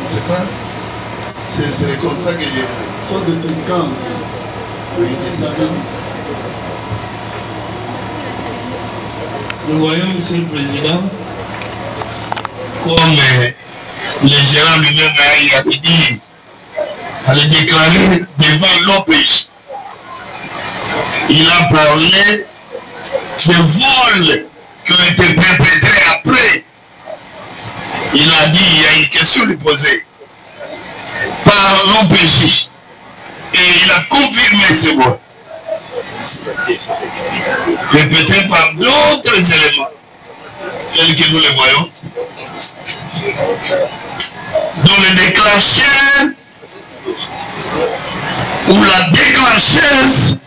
C'est pas. C'est comme ça que j'ai fait. Soit de séquence. Oui, des séquences. Nous voyons, Monsieur le Président, comme le gérant lui-même avait dit, allait déclarer devant l'OPJ. Il a parlé de vols qui ont été perpétrés après. Il a dit, il y a une question lui posée par l'OPJ. Et il a confirmé ce vols. Répété par d'autres éléments, tels que nous les voyons. Dont le déclencheur ou la déclencheuse,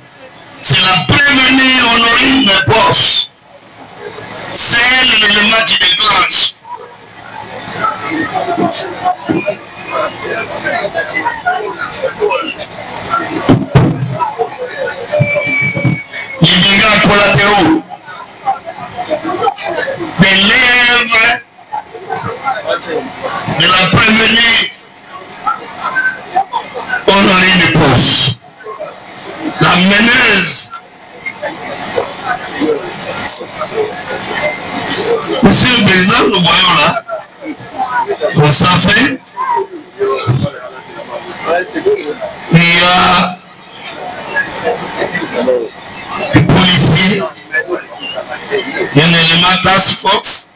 c'est la prévenue Honorine Poche. C'est l'élément qui déclenche. Les dégâts collatéraux des lèvres de la prévenue Honorine Poche. La meneuse. Monsieur le Président, nous voyons là, on s'en fait. Il y a des policiers, il y a un élément task force,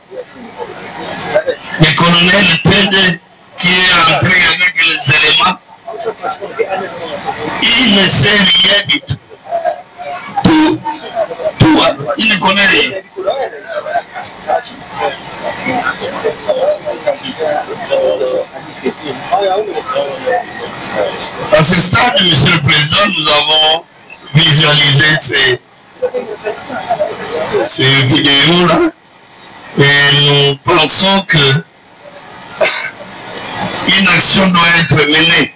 le colonel Tende qui est entré avec les éléments. Il ne sait rien du tout. Tout, il ne connaît rien. À ce stade, Monsieur le Président, nous avons visualisé ces vidéos-là et nous pensons que une action doit être menée.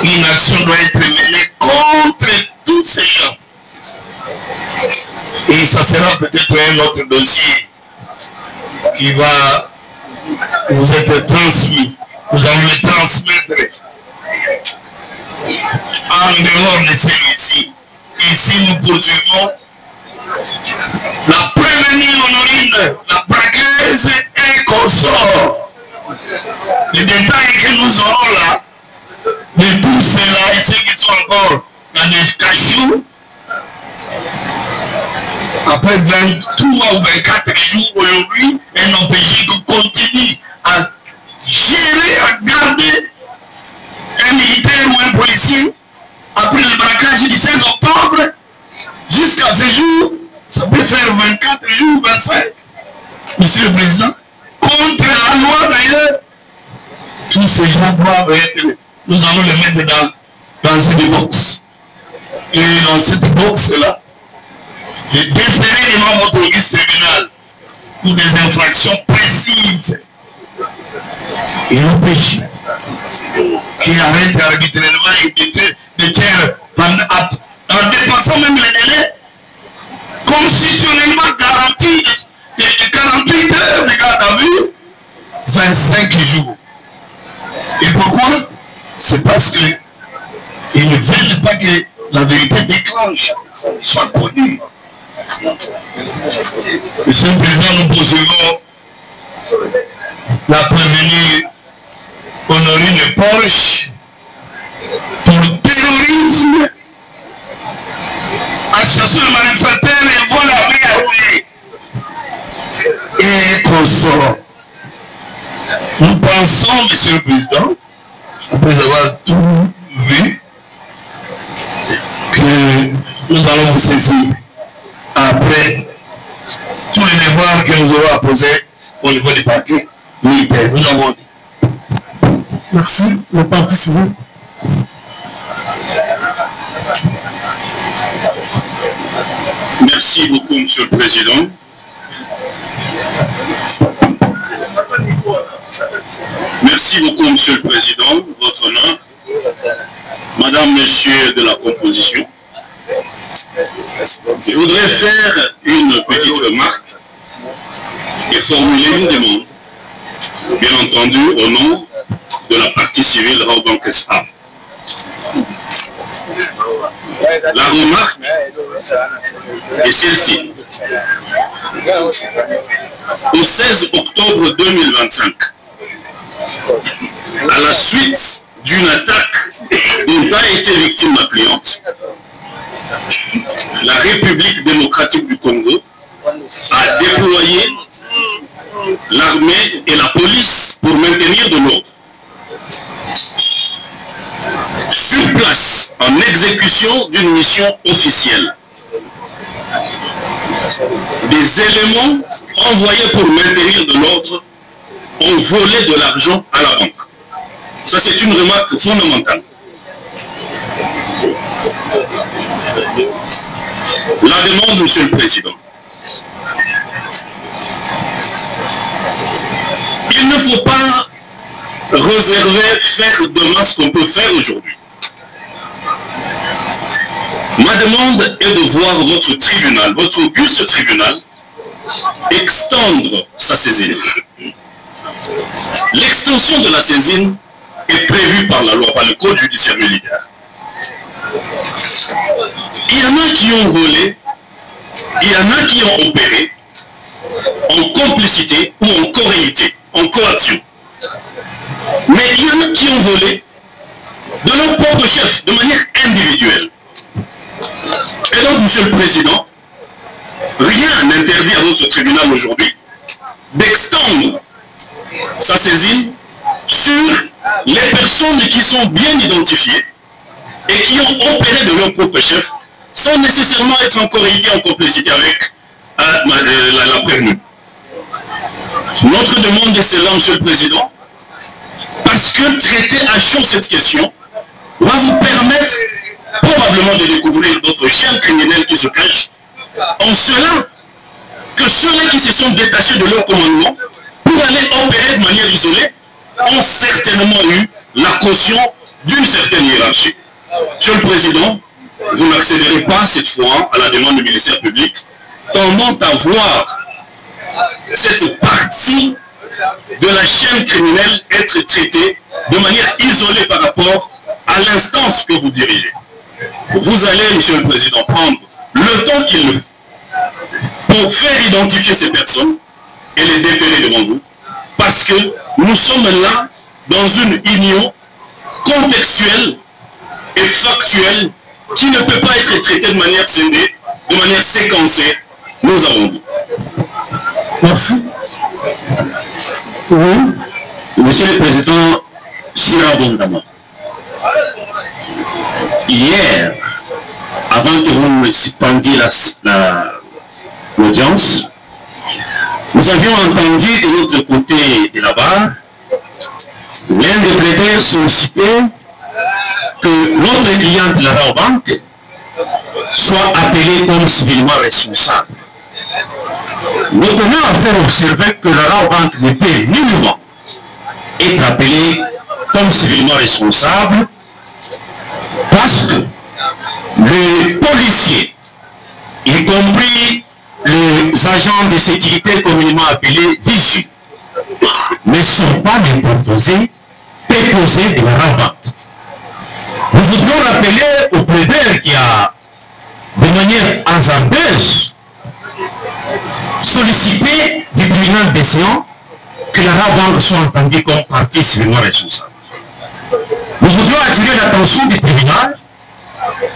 Une action doit être menée contre tous ces gens. Et ça sera peut-être un autre dossier qui va vous être transmis. Vous allez le transmettre en dehors de celui-ci. Ici, nous poursuivons la prévenue Honorine, la braqueuse et consort. Les détails que nous aurons là, de tout cela et ceux qui sont encore dans des cachous, après 23 ou 24 jours aujourd'hui, un OPJ continue à gérer, à garder un militaire ou un policier après le braquage du 16 octobre jusqu'à ce jour, ça peut faire 24 jours, 25. Monsieur le Président, contre la loi d'ailleurs, tous ces gens doivent être, nous allons les mettre dans cette box. Et dans cette box-là, les déférés devant votre auguste tribunal pour des infractions précises. Et l'OPJ qui arrête arbitrairement et détient en dépassant même les délais constitutionnellement garantis de 48 heures de garde à vue, 25 jours. Et pourquoi? C'est parce qu'ils ne veulent pas que la vérité déclenche, soit connue. Monsieur le Président, nous poursuivons la prévenue Honorine Poche pour le terrorisme, association de manifestants et vol armé et consorts. Nous pensons, Monsieur le Président, après avoir tout vu, que nous allons vous saisir après tous les devoirs que nous aurons à poser au niveau des parquets militaires. Nous avons dit. Merci, le parti civil. Merci beaucoup, Monsieur le Président. Merci beaucoup, Monsieur le Président, votre nom. Madame, Monsieur de la composition. Je voudrais faire une petite remarque et formuler une demande. bien entendu au nom de la partie civile Raobank SA. La remarque est celle-ci. Au 16 octobre 2025, à la suite d'une attaque dont a été victime ma cliente, la République démocratique du Congo a déployé l'armée et la police pour maintenir de l'ordre. Sur place, en exécution d'une mission officielle, des éléments envoyés pour maintenir de l'ordre ont volé de l'argent à la banque. Ça, c'est une remarque fondamentale. La demande, Monsieur le Président. Il ne faut pas faire demain ce qu'on peut faire aujourd'hui. Ma demande est de voir votre tribunal, votre auguste tribunal, extendre sa saisine. L'extension de la saisine est prévue par la loi, par le Code judiciaire militaire. Il y en a qui ont volé, il y en a qui ont opéré en complicité ou en corréité, en coaction. Mais il y en a qui ont volé de leur propre chef, de manière individuelle. Et donc, Monsieur le Président, rien n'interdit à notre tribunal aujourd'hui d'extendre sa saisine sur les personnes qui sont bien identifiées et qui ont opéré de leur propre chef sans nécessairement être en corréité, en complicité avec la prévenue. Notre demande est celle-là, Monsieur le Président, parce que traiter à chaud cette question va vous permettre probablement de découvrir d'autres chiens criminels qui se cachent, en cela que ceux-là qui se sont détachés de leur commandement pour aller opérer de manière isolée ont certainement eu la caution d'une certaine hiérarchie. Monsieur le Président, vous n'accéderez pas cette fois à la demande du ministère public tendant à voir cette partie de la chaîne criminelle être traitée de manière isolée par rapport à l'instance que vous dirigez. Vous allez, Monsieur le Président, prendre le temps qu'il le faut pour faire identifier ces personnes et les déférer devant vous, parce que nous sommes là dans une union contextuelle et factuelle qui ne peut pas être traitée de manière scindée, de manière séquencée. Nous avons dit. Merci. Oui. Monsieur le Président, Sira Bondama. Hier, avant que vous ne suspendiez l'audience, nous avions entendu de l'autre côté de là-bas l'un des traiteurs solliciter que notre cliente, la Raobank, soit appelée comme civilement responsable. Nous tenons à faire observer que la Raobank ne peut nullement être appelée comme civilement responsable parce que les policiers, y compris les agents de sécurité communément appelés vigiles, ne sont pas les proposés de la Raobank. Nous voudrions rappeler au plaider qui a, de manière hasardeuse, sollicité du tribunal décéant que la Raobank soit entendue comme partie civilement responsable. Nous voudrions attirer l'attention du tribunal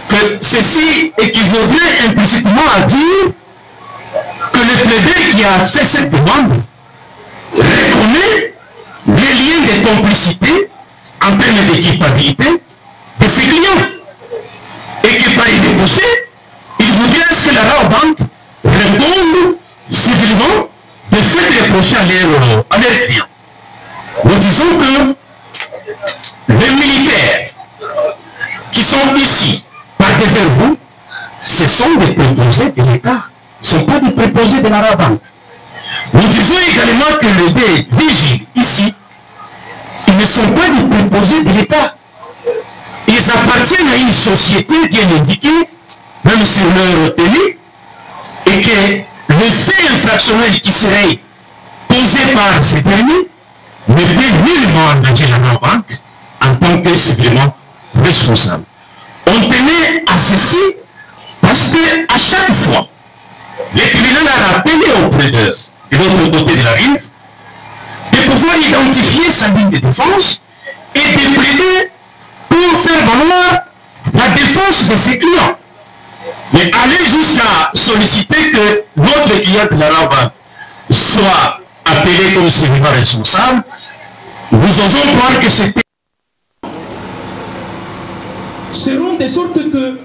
que ceci équivaudrait implicitement à dire que le plaider qui a fait cette demande reconnaît les liens de complicité en termes d'équipabilité de ses clients. Et que par y déboucher, il voudrait que la Raobank réponde civilement de fait reprocher à leurs clients. Nous disons que les militaires qui sont ici par devers vous, ce sont des préposés de l'État, ce ne sont pas des préposés de la Raobank. Nous disons également que les vigiles ici, ils ne sont pas des préposés de l'État. Ils appartiennent à une société bien indiquée, même sur leur tenue, et que le fait infractionnel qui serait posé par ces derniers devait nullement engager la Raobank en tant que civilement responsable. On tenait à ceci parce qu'à chaque fois, le tribunal a rappelé au plaideur de l'autre côté de la rive de pouvoir identifier sa ligne de défense et de plaider pour faire valoir la défense de ses clients. Mais aller jusqu'à solliciter que notre client de la Raobank soit appelé comme civilement responsable, nous osons croire que c'était seront de sorte que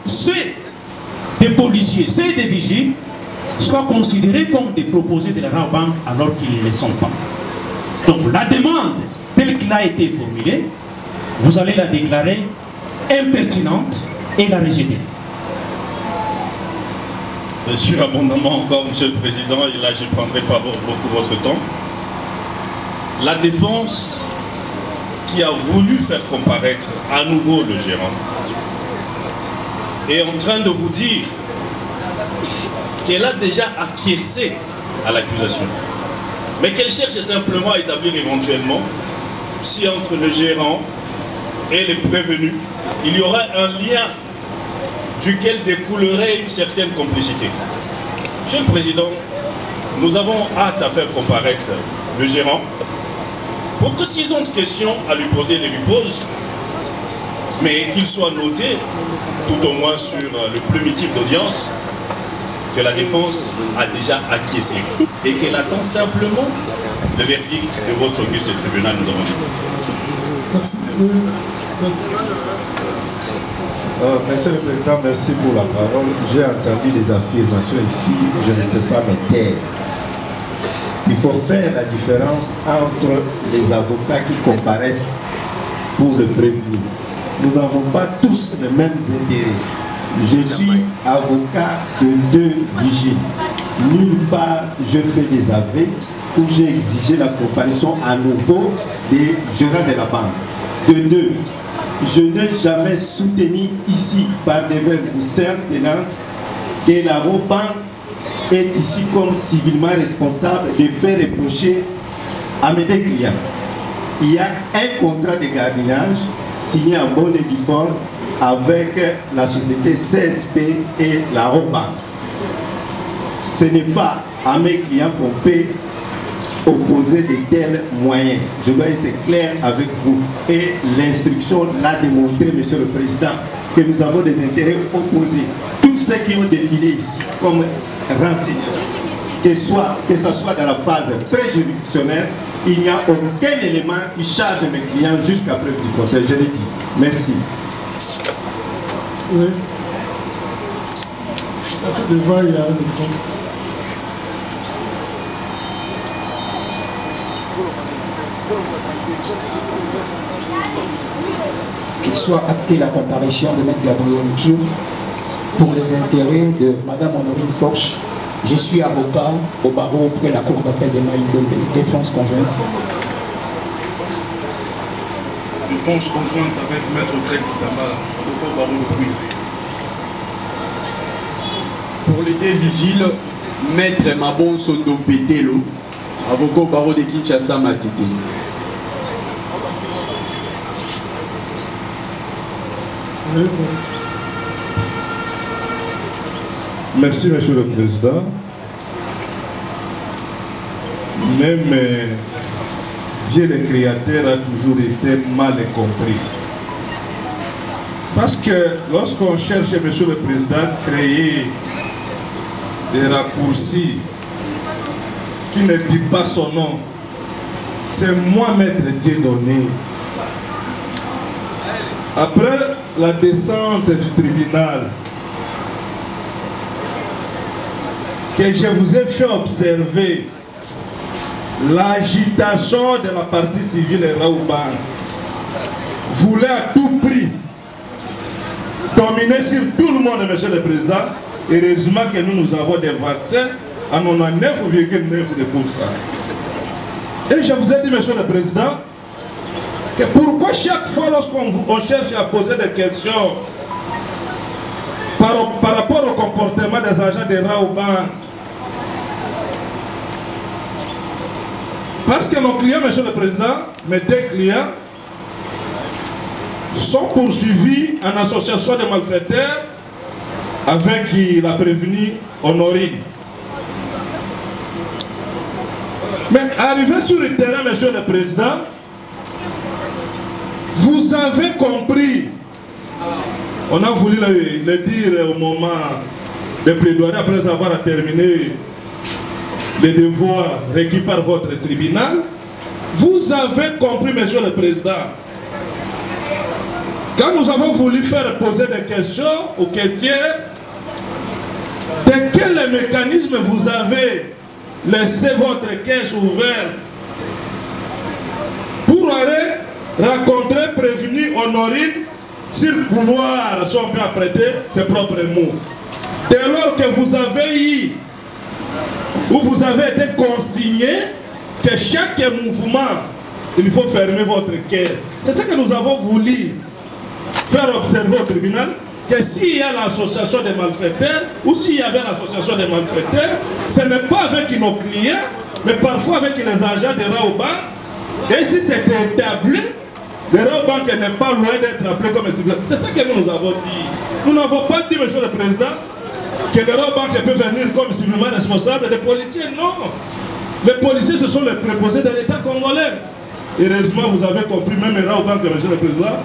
ceux des policiers, ceux des vigiles soient considérés comme des proposés de la Raobank alors qu'ils ne le sont pas. Donc la demande telle qu'elle a été formulée, vous allez la déclarer impertinente et la rejeter. Je suis abondamment encore, Monsieur le Président, et là je ne prendrai pas beaucoup votre temps. La défense qui a voulu faire comparaître à nouveau le gérant est en train de vous dire qu'elle a déjà acquiescé à l'accusation, mais qu'elle cherche simplement à établir éventuellement si entre le gérant et les prévenus, il y aurait un lien duquel découlerait une certaine complicité. Monsieur le Président, nous avons hâte à faire comparaître le gérant pour que s'ils ont des questions à lui poser, les lui posent, mais qu'il soit noté, tout au moins sur le primitif d'audience, que la défense a déjà acquiescé et qu'elle attend simplement le verdict de votre auguste tribunal, nous avons dit. Merci. Monsieur le Président, merci pour la parole. J'ai entendu des affirmations ici, je ne peux pas me taire. Il faut faire la différence entre les avocats qui comparaissent pour le prévenu. Nous n'avons pas tous les mêmes intérêts. Je suis avocat de 2 vigiles. Nulle part je fais des aveux où j'ai exigé la comparaison à nouveau des gérants de la banque. De 2, je n'ai jamais soutenu ici par devers vous séances pénales que la Raobank est ici comme civilement responsable de faire reprocher à mes 2 clients. Il y a un contrat de gardiennage signé en bonne et due forme avec la société CSP et la Raobank. Ce n'est pas à mes clients qu'on peut opposer de tels moyens. Je dois être clair avec vous. Et l'instruction l'a démontré, Monsieur le Président, que nous avons des intérêts opposés. Tous ceux qui ont défilé ici comme renseignants, que ce soit dans la phase préjuridictionnelle, il n'y a aucun élément qui charge mes clients jusqu'à preuve du contraire. Je l'ai dit. Merci. Oui. À ce débat, il y a un micro. Qu'il soit acté la comparution de M. Gabriel Kiou pour les intérêts de Mme Honorine Porsche. Je suis avocat au barreau auprès de la Cour d'appel de Maïdombe, défense conjointe. Défense conjointe avec Maître Greg Kitambala, avocat au barreau de Puy. Pour les 2 vigiles, Maître Mabon Sondo Petelo, avocat au barreau de Kinshasa Matete. Merci, Monsieur le Président. Même Dieu le Créateur a toujours été mal compris. Parce que lorsqu'on cherche, Monsieur le Président, créer des raccourcis qui ne dit pas son nom, c'est moi, Maître Dieudonné. Après la descente du tribunal, que je vous ai fait observer l'agitation de la partie civile et Raobank voulait à tout prix dominer sur tout le monde, Monsieur le Président. Heureusement que nous avons des vaccins à 99,9%. Et je vous ai dit, Monsieur le Président, que pourquoi chaque fois lorsqu'on cherche à poser des questions par rapport au comportement des agents de Raobank, Parce que nos clients, Monsieur le Président, mes deux clients, sont poursuivis en association de malfaiteurs avec la prévenue Honorine. Mais arrivé sur le terrain, Monsieur le Président, vous avez compris, on a voulu le dire au moment de plaidoyer après avoir terminé les devoirs requis par votre tribunal, vous avez compris, Monsieur le Président, quand nous avons voulu faire poser des questions aux caissières, de quel mécanisme vous avez laissé votre caisse ouverte pour aller rencontrer prévenu Honorine circuloire, si on peut apprêter ses propres mots. Dès lors que vous avez eu, ou vous avez été consigné, que chaque mouvement, il faut fermer votre caisse. C'est ça que nous avons voulu faire observer au tribunal, que s'il y a l'association des malfaiteurs, ou s'il y avait l'association des malfaiteurs, ce n'est pas avec nos clients, mais parfois avec les agents de Raobank. Et si c'est établi, le Raobank n'est pas loin d'être appelé comme civil. C'est ça que nous avons dit. Nous n'avons pas dit, Monsieur le Président, que le Raobank peut venir comme civilement responsable des policiers. Non. Les policiers, ce sont les préposés de l'État congolais. Heureusement, vous avez compris, même le Raobank, Monsieur le Président,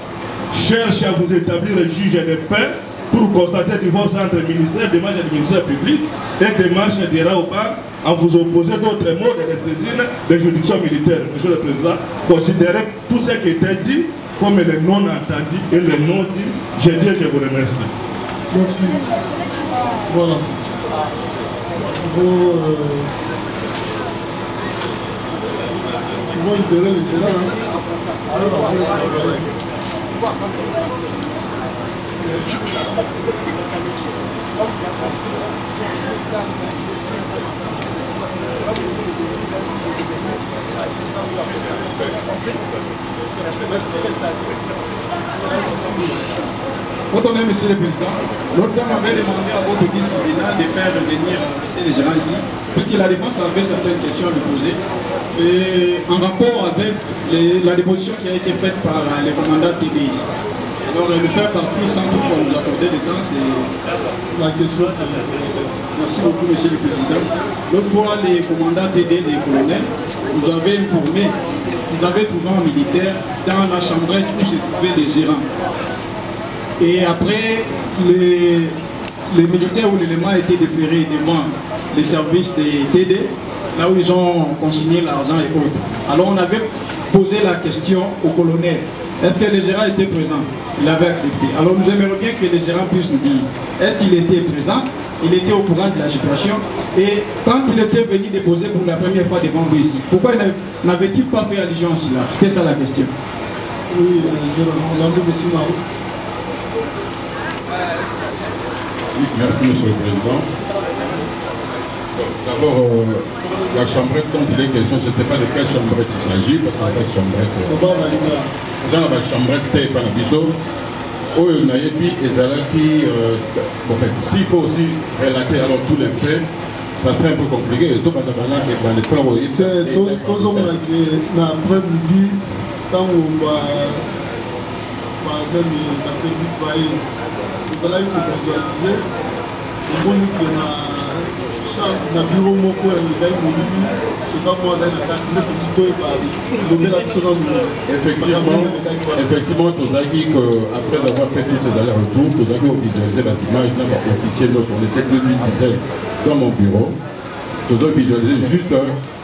cherche à vous établir un juge de paix pour constater le divorce entre le ministère des marches et le ministère public et des marches de Raobank en vous opposant d'autres mots de la saisine des juridictions militaires. Monsieur le Président, considérez tout ce qui était dit comme le non entendu et le non dit. Je dis que je vous remercie. Merci. Voilà. Vous libérer les gérants. Alors après, travailler. Quand on est, Monsieur le Président, l'autre fois, on m'avait demandé à votre guise tribunal de faire venir les gérants ici, puisque la défense avait certaines questions à lui poser. Et en rapport avec la déposition qui a été faite par les commandants TDI. Alors, le faire partie sans toutefois nous accorder le temps, c'est... La question, c'est... Merci beaucoup, Monsieur le Président. L'autre fois, les commandants TD des colonels nous avaient informé qu'ils avaient trouvé un militaire dans la chambrette où se trouvaient des gérants. Et après, les militaires ou l'élément a été déféré devant les services des TD, là où ils ont consigné l'argent et autres. Alors on avait posé la question au colonel, est-ce que le gérant était présent? Il avait accepté. Alors nous aimerions bien que les gérants puissent nous dire, est-ce qu'il était présent? Il était au courant de la situation. Et quand il était venu déposer pour la première fois devant vous ici, pourquoi n'avait-il pas fait allusion à cela? C'était ça la question. Oui, on l'a dit tout là. Merci, Monsieur le Président. D'abord, la chambrette dont il est question, je ne sais pas de quelle chambrette il s'agit, parce qu'on n'a pas de chambrette. Nous avons la chambrette, c'était pas la biseau. Oh, et puis, en fait, s'il faut aussi relater alors tous les faits, ça serait un peu compliqué. Et tout le monde dans les plans, après-midi, tant même le service va vous allez vous visualiser le monique na bureau moko les aïe molili c'est pas moi dans la cantine plutôt effectivement Tozaki après avoir fait tous ces allers-retours Tozaki ont visualisé les images d'un officiel on était 2017 dans mon bureau Tozaki visualisé juste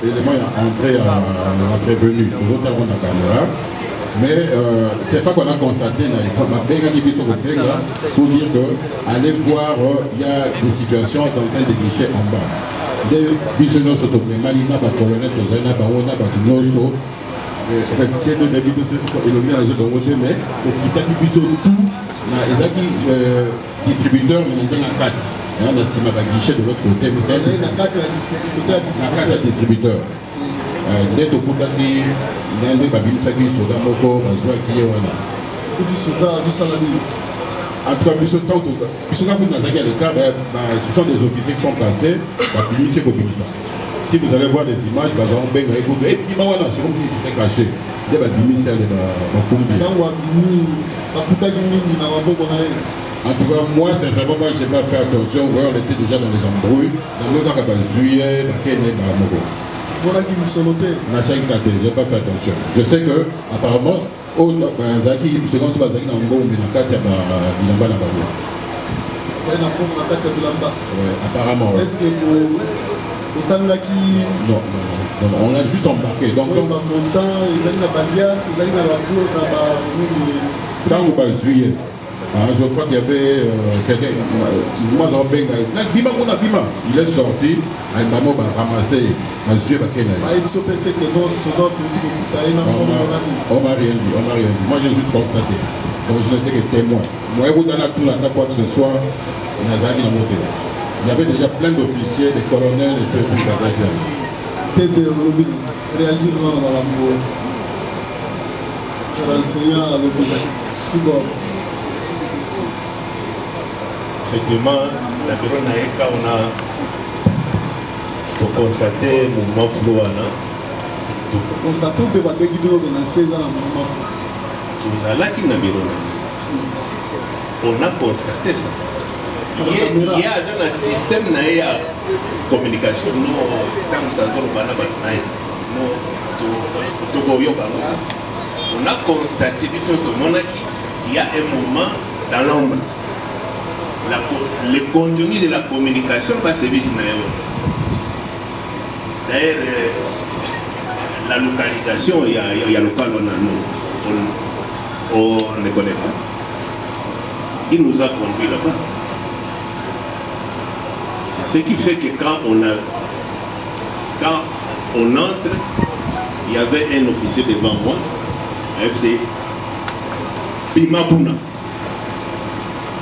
l'élément entré à la prévenue nous autres avons la caméra. Mais c'est pas qu'on a constaté pour dire que allez voir, il y a des situations dans des guichets en bas. Des bisonaux s'autopriment, colonel, mais distributeur, mais la carte. Il y a un guichet de l'autre côté, mais c'est la carte distributeur. Dès au bout d'aki, n'importe babimsaki soda moko bazwa qui est wana. Petit soda, juste à la vie. En tout cas, ce sont des officiers qui sont passés, babimisi kobimisa. Si vous allez voir des images, c'est comme si c'était caché. Il y a des ministères de en tout cas, moi, sincèrement, je n'ai pas fait attention. Vous voyez, on était déjà dans les embrouilles. Dans le cas de juillet, je n'ai pas fait attention. Je sais que, apparemment, Zaki, second, c'est Zaki Nango, mais dans le cas de Bilamba Nababo. Apparemment. Est-ce que non, on a juste embarqué. Donc, quand on va juillet, je crois qu'il y avait quelqu'un, moi j'en ai Bima, il est sorti, il m'a ramassé, on m'a rien dit. Moi j'ai juste constaté. Donc je n'étais que témoin. Moi, quoi que ce soit, il y avait déjà plein d'officiers, des colonels et tout. Réagir dans la renseigner à l'hôpital. Effectivement, la bureau Naïka, on a constaté le mouvement flou. Constaté que les bureaux de 16 ans, le mouvement flou. Tout ça là qui n'a bureau. On a constaté ça. Il y a un système de communication. On a constaté qu'il y a un mouvement dans l'ombre. Le contenu de la communication pas service. D'ailleurs, la localisation, il y a local, on ne connaît pas. Il nous a conduit là-bas. C'est ce qui fait que quand on entre, il y avait un officier devant moi, c'est Bimabuna.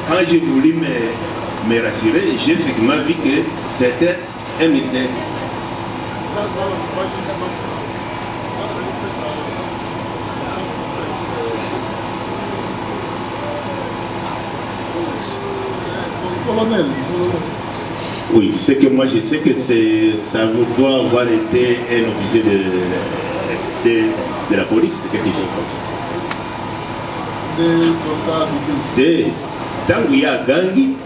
Quand j'ai voulu me rassurer, j'ai effectivement vu que c'était un militaire. Colonel. Oui, c'est que moi je sais que ça doit avoir été un officier de la police, quelque chose comme ça. Des soldats militaires. Tant qu'il y a Gangi,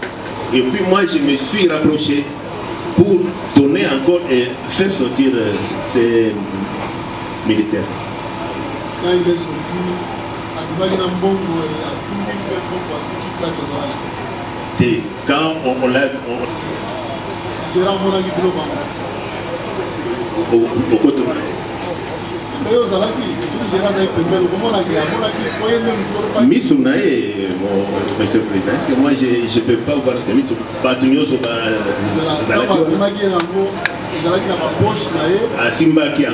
et puis moi je me suis rapproché pour donner encore et faire sortir ces militaires. Quand il est sorti, quand on l'a au côté. Misounae, monsieur le président, est-ce que moi je ne peux pas voir ce Misou Patunio Soba Asimba qui en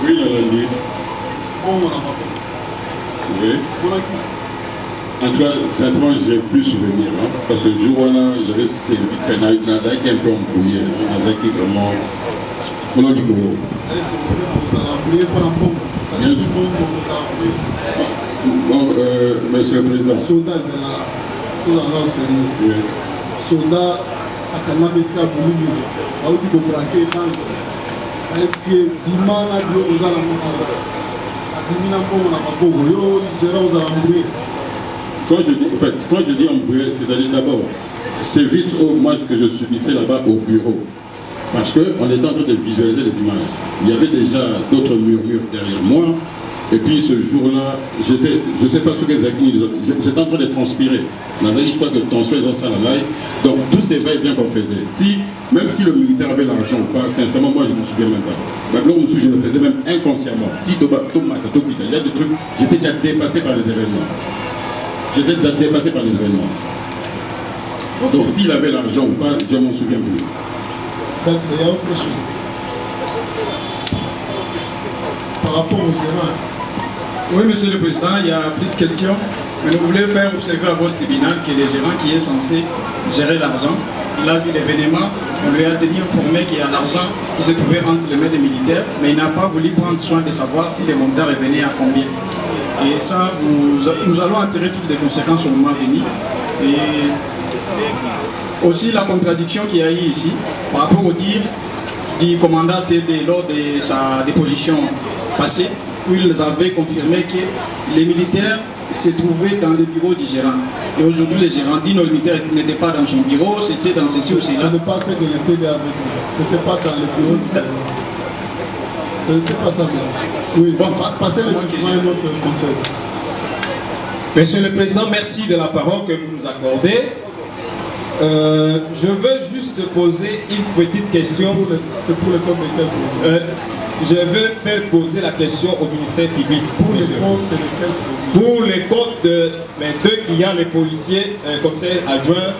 oui, Nalandi. Oui. En tout cas, sincèrement, j'ai plus souvenir. Hein, parce que le jour où j'avais servi, Nazaki qui est un peu embrouillé. Nazaki qui est vraiment. Est-ce que vous allez embrouiller par un bon? Bon, monsieur le président. Soldat, c'est là. Soldat, à Kanabesca, Boulini, à Outiko Braqué, Tanto. AFC, Bimana, Bio, aux Alamouka. Bimina, on a pas beaucoup. Yo, ils seront aux Alambrouillés. Quand je dis embrouillé, c'est-à-dire d'abord, service au moi que je subissais là-bas au bureau. Parce qu'on était en train de visualiser les images. Il y avait déjà d'autres murmures derrière moi. Et puis ce jour-là, je ne sais pas ce que Zaki, j'étais en train de transpirer. Je crois que le tension est dans ça là. Donc tous ces va-et-vient qu'on faisait. Même si le militaire avait l'argent ou pas, sincèrement, moi je ne m'en souviens même pas. Je le faisais même inconsciemment. Il y a des trucs, j'étais déjà dépassé par les événements. Okay. Donc s'il avait l'argent ou pas, je ne m'en souviens plus. Donc il y a autre chose. Par rapport au gérant. Oui, monsieur le président, il y a plus de questions. Mais nous voulons faire observer à votre tribunal que le gérant qui est censé gérer l'argent, il a vu l'événement, on lui a informé qu'il y a l'argent qui se trouvait entre les mains des militaires, mais il n'a pas voulu prendre soin de savoir si les montants revenaient à combien. Et ça, nous allons en tirer toutes les conséquences au moment venu. Et Aussi la contradiction qu'il y a eu ici par rapport au dire du commandant TD lors de sa déposition passée, où ils avaient confirmé que les militaires se trouvaient dans le bureau du gérant. Et aujourd'hui, le gérant dit non, le militaire n'était pas dans son bureau, c'était dans ceci ou cela. Ce n'est pas ce que le TD avait dit. Ce n'était pas dans le bureau du gérant. Ce n'était pas ça, mais... Oui, bon, passez le document à un autre conseil. Monsieur le Président, merci de la parole que vous nous accordez. Je veux juste poser une petite question. C'est pour le compte de quel pays? Je veux faire poser la question au ministère public. Pour le compte de quel pays? Pour les comptes de mes deux clients, les policiers, commissaire adjoint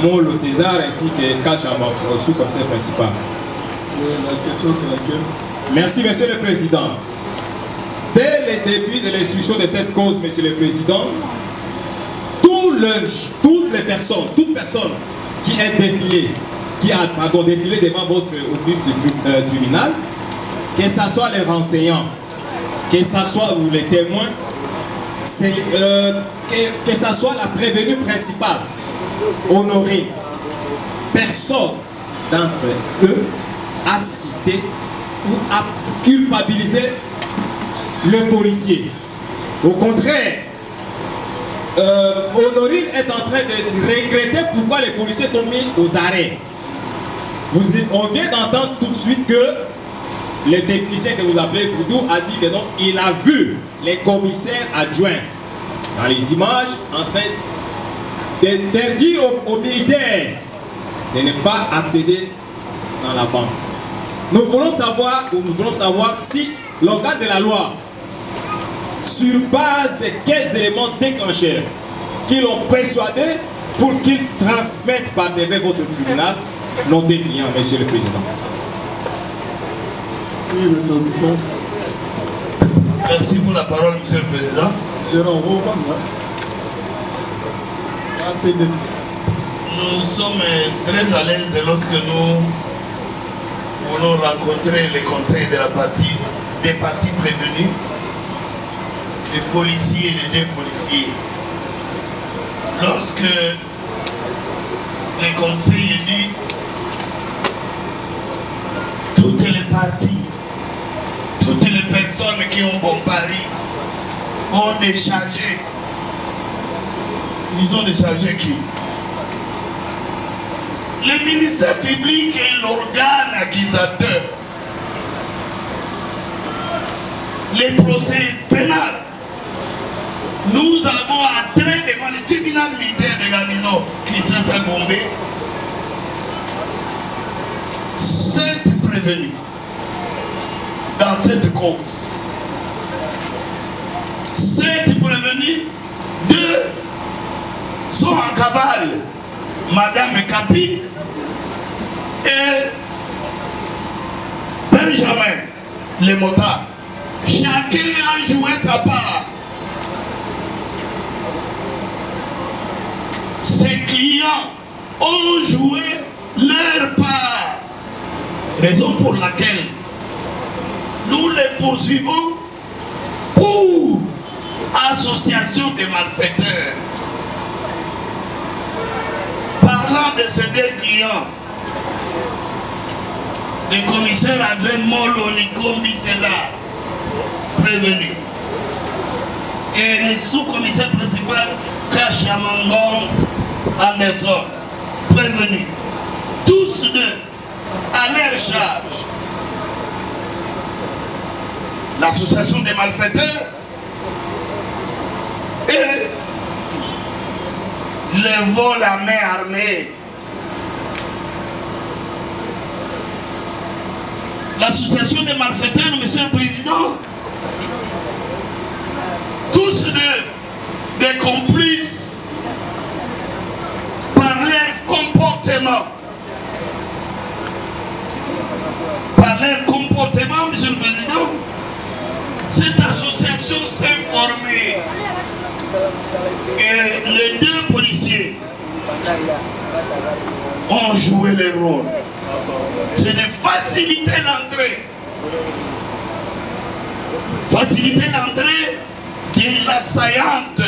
Molo César ainsi que Kachama, sous-commissaire principal. La question c'est laquelle? Merci, Monsieur le Président. Dès le début de l'instruction de cette cause, Monsieur le Président, toute personne qui est défilée, qui a défilé devant votre tribunal, que ce soit les renseignants, que ce soit les témoins, que ce soit la prévenue principale, honorée, personne d'entre eux a cité ou a culpabilisé le policier. Au contraire, Honorine est en train de regretter pourquoi les policiers sont mis aux arrêts. On vient d'entendre tout de suite que le technicien que vous appelez Boudou a dit que non, il a vu les commissaires adjoints dans les images en train d'interdire aux militaires de ne pas accéder dans la banque. Nous voulons savoir si l'organe de la loi, sur base de quels éléments déclencheurs qui l'ont persuadé pour qu'ils transmettent par devers votre tribunal nos deux clients, Monsieur le Président. Oui, Monsieur le Président. Merci pour la parole, Monsieur le Président. Nous sommes très à l'aise lorsque nous voulons rencontrer les conseils de des parties prévenues, les policiers et les deux policiers. Lorsque les conseils dit toutes les parties, toutes les personnes qui ont comparé ont déchargé. Ils ont déchargé qui? Le ministère public est l'organe accusateur. Les procès pénals. Nous avons entré devant le tribunal militaire de garnison Kinshasa Gombe 7 prévenus dans cette cause. 7 prévenus, 2 sont en cavale. Madame Kapi et Benjamin, les motards. Chacun a joué sa part. Ses clients ont joué leur part. Raison pour laquelle nous les poursuivons pour association de malfaiteurs. Parlant de ces deux clients, le commissaire adjoint Molo Nikombi César, prévenu, et le sous-commissaire principal Kachamangong Anderson, prévenu, tous deux à leur charge. L'association des malfaiteurs et le vol à main armée. L'association des malfaiteurs, Monsieur le Président, tous deux des complices par leur comportement. Par leur comportement, Monsieur le Président, cette association s'est formée. Et les deux policiers ont joué le rôle. C'est de faciliter l'entrée. Faciliter l'entrée de l'assaillante.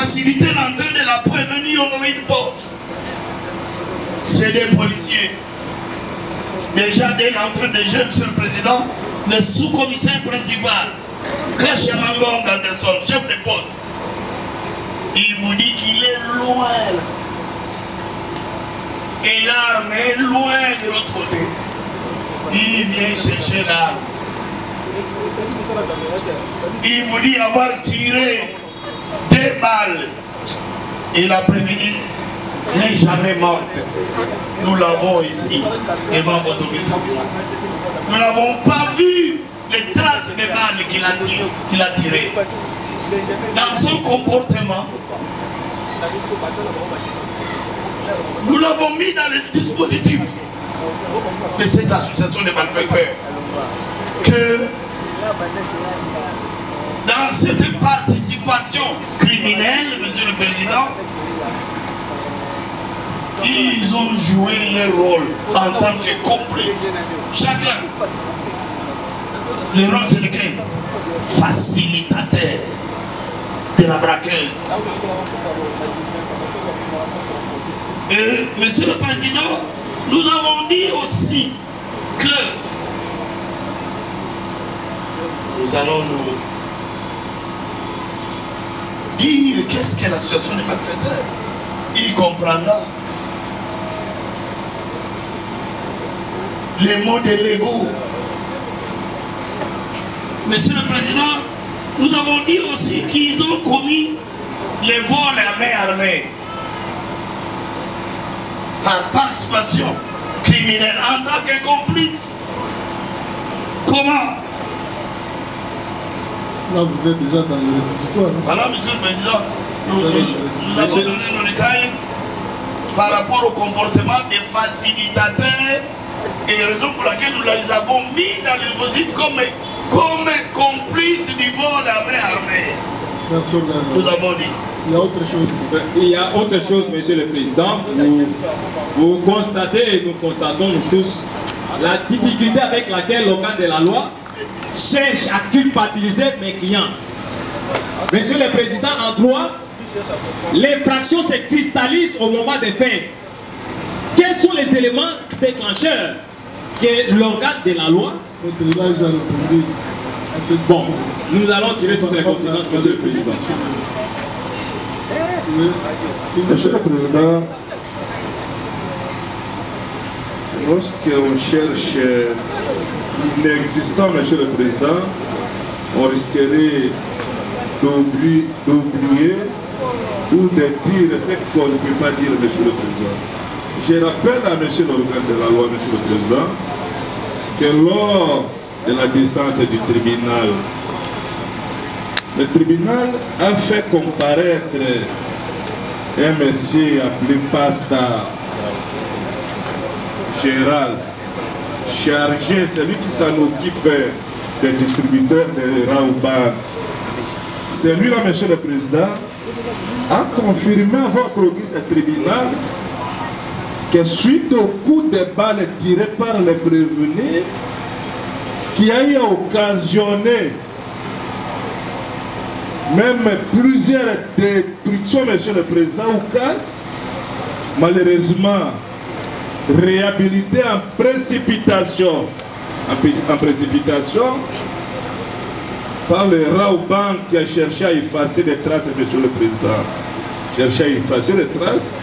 faciliter l'entrée de la prévenue Honorine Porte. C'est des policiers. Déjà dès l'entrée des jeunes, Monsieur le Président, le sous-commissaire principal, Kashamangong Anderson, chef de poste, il vous dit qu'il est loin là. Et l'arme est loin de l'autre côté. Il vient chercher l'arme. Il vous dit avoir tiré 2 balles. Et la prévenue n'est jamais morte. Nous l'avons ici, devant votre micro. Nous n'avons pas vu les traces de balles qu'il a tirées. Dans son comportement, nous l'avons mis dans le dispositif de cette association de malfaiteurs. Que dans cette participation criminelle, Monsieur le Président, ils ont joué leur rôle en tant que complices. Chacun. Le rôle c'est lequel? Facilitateur de la braqueuse. Et Monsieur le Président, nous avons dit aussi que nous allons nous dire qu'est-ce qu'est l'association des malfaiteurs. Il comprendra les mots de l'ego. Monsieur le Président, nous avons dit aussi qu'ils ont commis les vols à main armée par participation criminelle en tant que complice. Comment? Là, vous êtes déjà dans le réquisitoire. Voilà, Monsieur le Président, nous avons donné nos détails par rapport au comportement des facilitateurs et raison pour laquelle nous les avons mis dans le dispositif comme complices du vol à main armée. Merci, nous avons dit. Il y a autre chose. Il y a autre chose, Monsieur le Président. Vous constatez et nous constatons nous tous la difficulté avec laquelle l'organe de la loi cherche à culpabiliser mes clients. Monsieur le Président, en droit, l'infraction se cristallise au moment des faits. Quels sont les éléments déclencheurs que l'organe de la loi? Bon, nous allons tirer toutes les conséquences, Monsieur le Président. Monsieur le Président, lorsqu'on cherche l'inexistant, Monsieur le Président, on risquerait d'oublier ou de dire ce qu'on ne peut pas dire, Monsieur le Président. Je rappelle à Monsieur l'organe de la loi, Monsieur le Président, que lors de la descente du tribunal, le tribunal a fait comparaître un monsieur appelé Pasta Gérald, chargé, celui qui s'en occupe des distributeurs de Raoban. Celui-là, Monsieur le Président, a confirmé à votre guise tribunal que suite au coup de balle tiré par les prévenus, qui a eu occasionné même plusieurs destructions, Monsieur le Président, ou casse, malheureusement réhabilité en précipitation, par le Raoban qui a cherché à effacer les traces, Monsieur le Président. Cherché à effacer les traces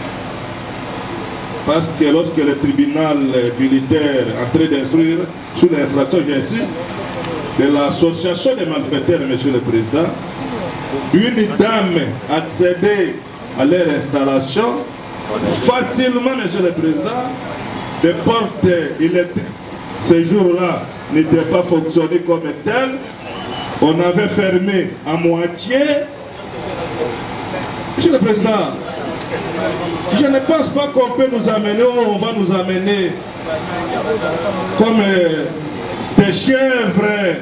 parce que lorsque le tribunal militaire en train d'instruire sur l'infraction, j'insiste, de l'association des malfaiteurs, Monsieur le Président, une dame accédait à leur installation facilement, Monsieur le Président, des portes électriques. Ce jour-là n'était pas fonctionné comme tel. On avait fermé à moitié. Monsieur le Président, je ne pense pas qu'on peut nous amener, on va nous amener comme des chèvres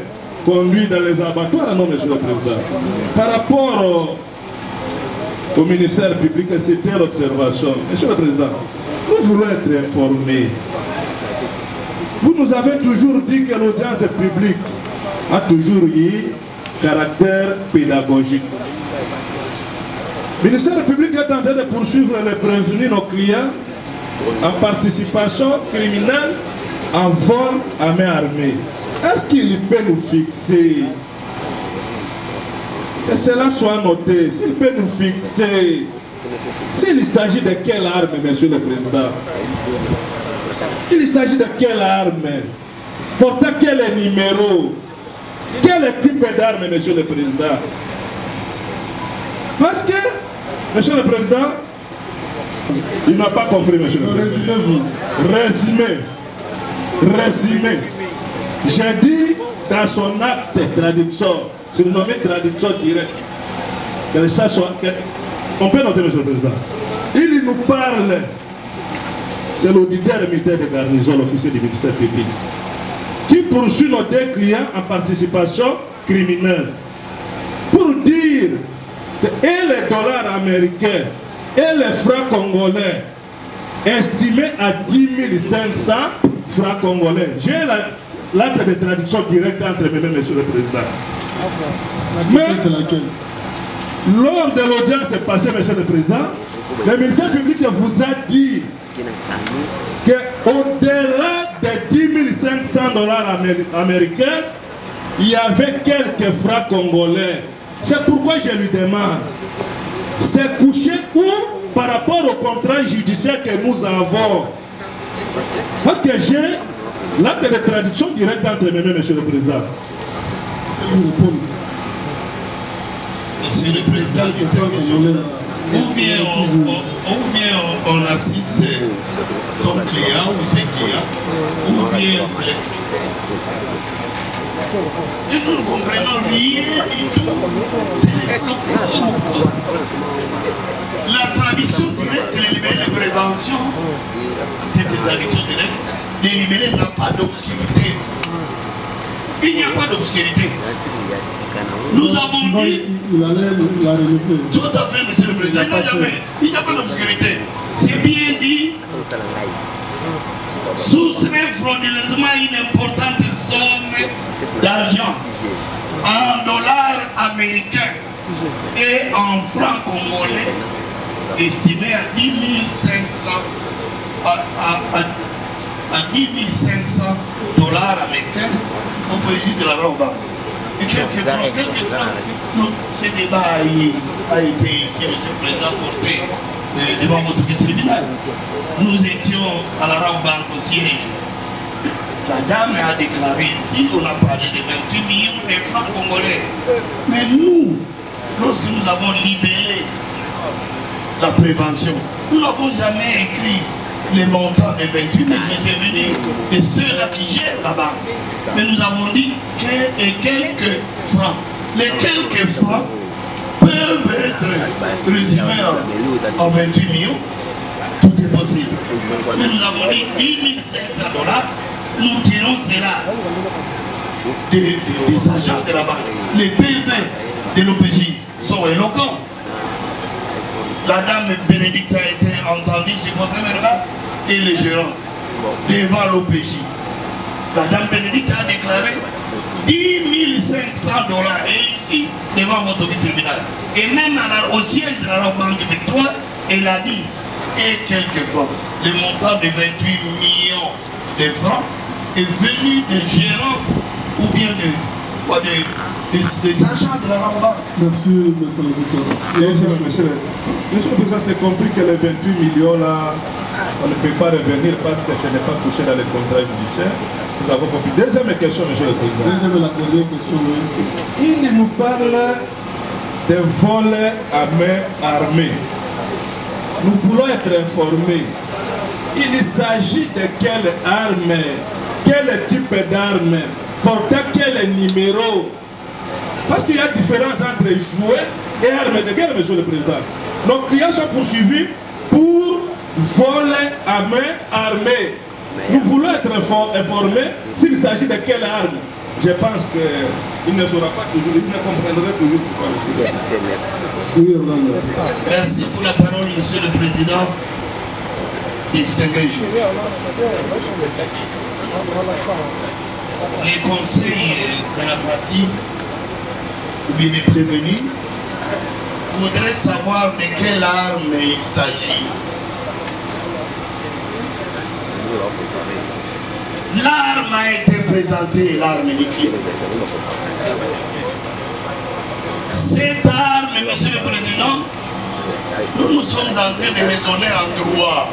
conduits dans les abattoirs. Non, Monsieur le Président. Par rapport au ministère public, c'était l'observation. Monsieur le Président, nous voulons être informés. Vous nous avez toujours dit que l'audience publique a toujours eu caractère pédagogique. Le ministère public est en train de poursuivre et de prévenir nos clients en participation criminelle, en vol à main armée. Est-ce qu'il peut nous fixer? Que cela soit noté. S'il peut nous fixer, s'il s'agit de quelle arme, Monsieur le Président? Il s'agit de quelle arme? Portant quel numéro? Quel type d'arme, Monsieur le Président? Parce que, Monsieur le Président, il n'a pas compris, Monsieur le Président. Résumé. J'ai dit dans son acte traduction, surnommé traduction directe, que ça soit. On peut noter, Monsieur le Président. Il nous parle, c'est l'auditeur militaire de garnison, l'officier du ministère public, qui poursuit nos deux clients en participation criminelle pour dire que et les dollars américains et les francs congolais estimés à 10 500 francs congolais. J'ai l'acte de traduction directe entre mes mains, Monsieur le Président. La question, c'est laquelle? Lors de l'audience passée, Monsieur le Président, le ministère public vous a dit qu'au-delà des 10 500 dollars américains, il y avait quelques francs congolais. C'est pourquoi je lui demande, c'est couché où par rapport au contrat judiciaire que nous avons? Parce que j'ai l'acte de traduction directe entre mes mains, Monsieur le Président. Monsieur le Président, ou bien on assiste son client ou ses clients, ou bien c'est les flux. Et nous ne comprenons rien du tout. C'est les flux. La traduction directe, les libellés de prévention, cette traduction directe, les libellés n'a pas d'obscurité. Il n'y a pas d'obscurité. Nous avons dit... Il allait la relever. Tout à fait, Monsieur le Président. Il n'y a pas d'obscurité. C'est bien dit. Soustrait frauduleusement une importante somme d'argent en dollars américains et en francs congolais estimé à 10 500 à 10 500 dollars américains au pays de la Rwanda. Et quelques francs, ce débat a été ici, Monsieur le Président, porté devant votre tribunal. Nous étions à la Rwanda au siège. La dame a déclaré ici, on a parlé de 28 millions de francs congolais. Mais nous, lorsque nous avons libéré la prévention, nous n'avons jamais écrit les montants de 28 000, mais c'est venu de ceux-là qui gèrent la banque. Mais nous avons dit que quelques francs, les quelques francs peuvent être résumés en 28 millions. Tout est possible. Mais nous avons dit 10 500 dollars, nous tirons cela des agents de la banque. Les PV de l'OPJ sont éloquents. La dame Bénédicte a été entendue chez Conseil Verbal et les gérants devant l'OPJ. La dame Bénédicte a déclaré 10 500 dollars et ici devant votre tribunal. Et même au siège de la Banque de Victoire, elle a dit, et quelquefois, le montant de 28 millions de francs est venu des gérants ou bien des agents de la Banque. Merci, Monsieur le Président. Monsieur le Président, c'est compris que les 28 millions là, on ne peut pas revenir parce que ce n'est pas couché dans les contrats judiciaires. Nous avons compris. Deuxième question, Monsieur le Président. Deuxième et la dernière question, oui. Il nous parle de vols à main armée. Nous voulons être informés. Il s'agit de quelle arme, quel type d'arme, portant quel numéro. Parce qu'il y a différence entre jouets et armes de guerre, Monsieur le Président. Nos clients sont poursuivis pour voler à main armée. Nous voulons être informés s'il s'agit de quelle arme. Je pense qu'il ne saura pas toujours, il ne comprendra toujours pourquoi le sujet. Merci pour la parole, Monsieur le Président. Distingué juge. Les conseils de la partie, ou bien les prévenus, voudrais savoir de quelle arme il s'agit. L'arme a été présentée, l'arme nucléaire. Cette arme, Monsieur le Président, nous sommes en train de raisonner en droit.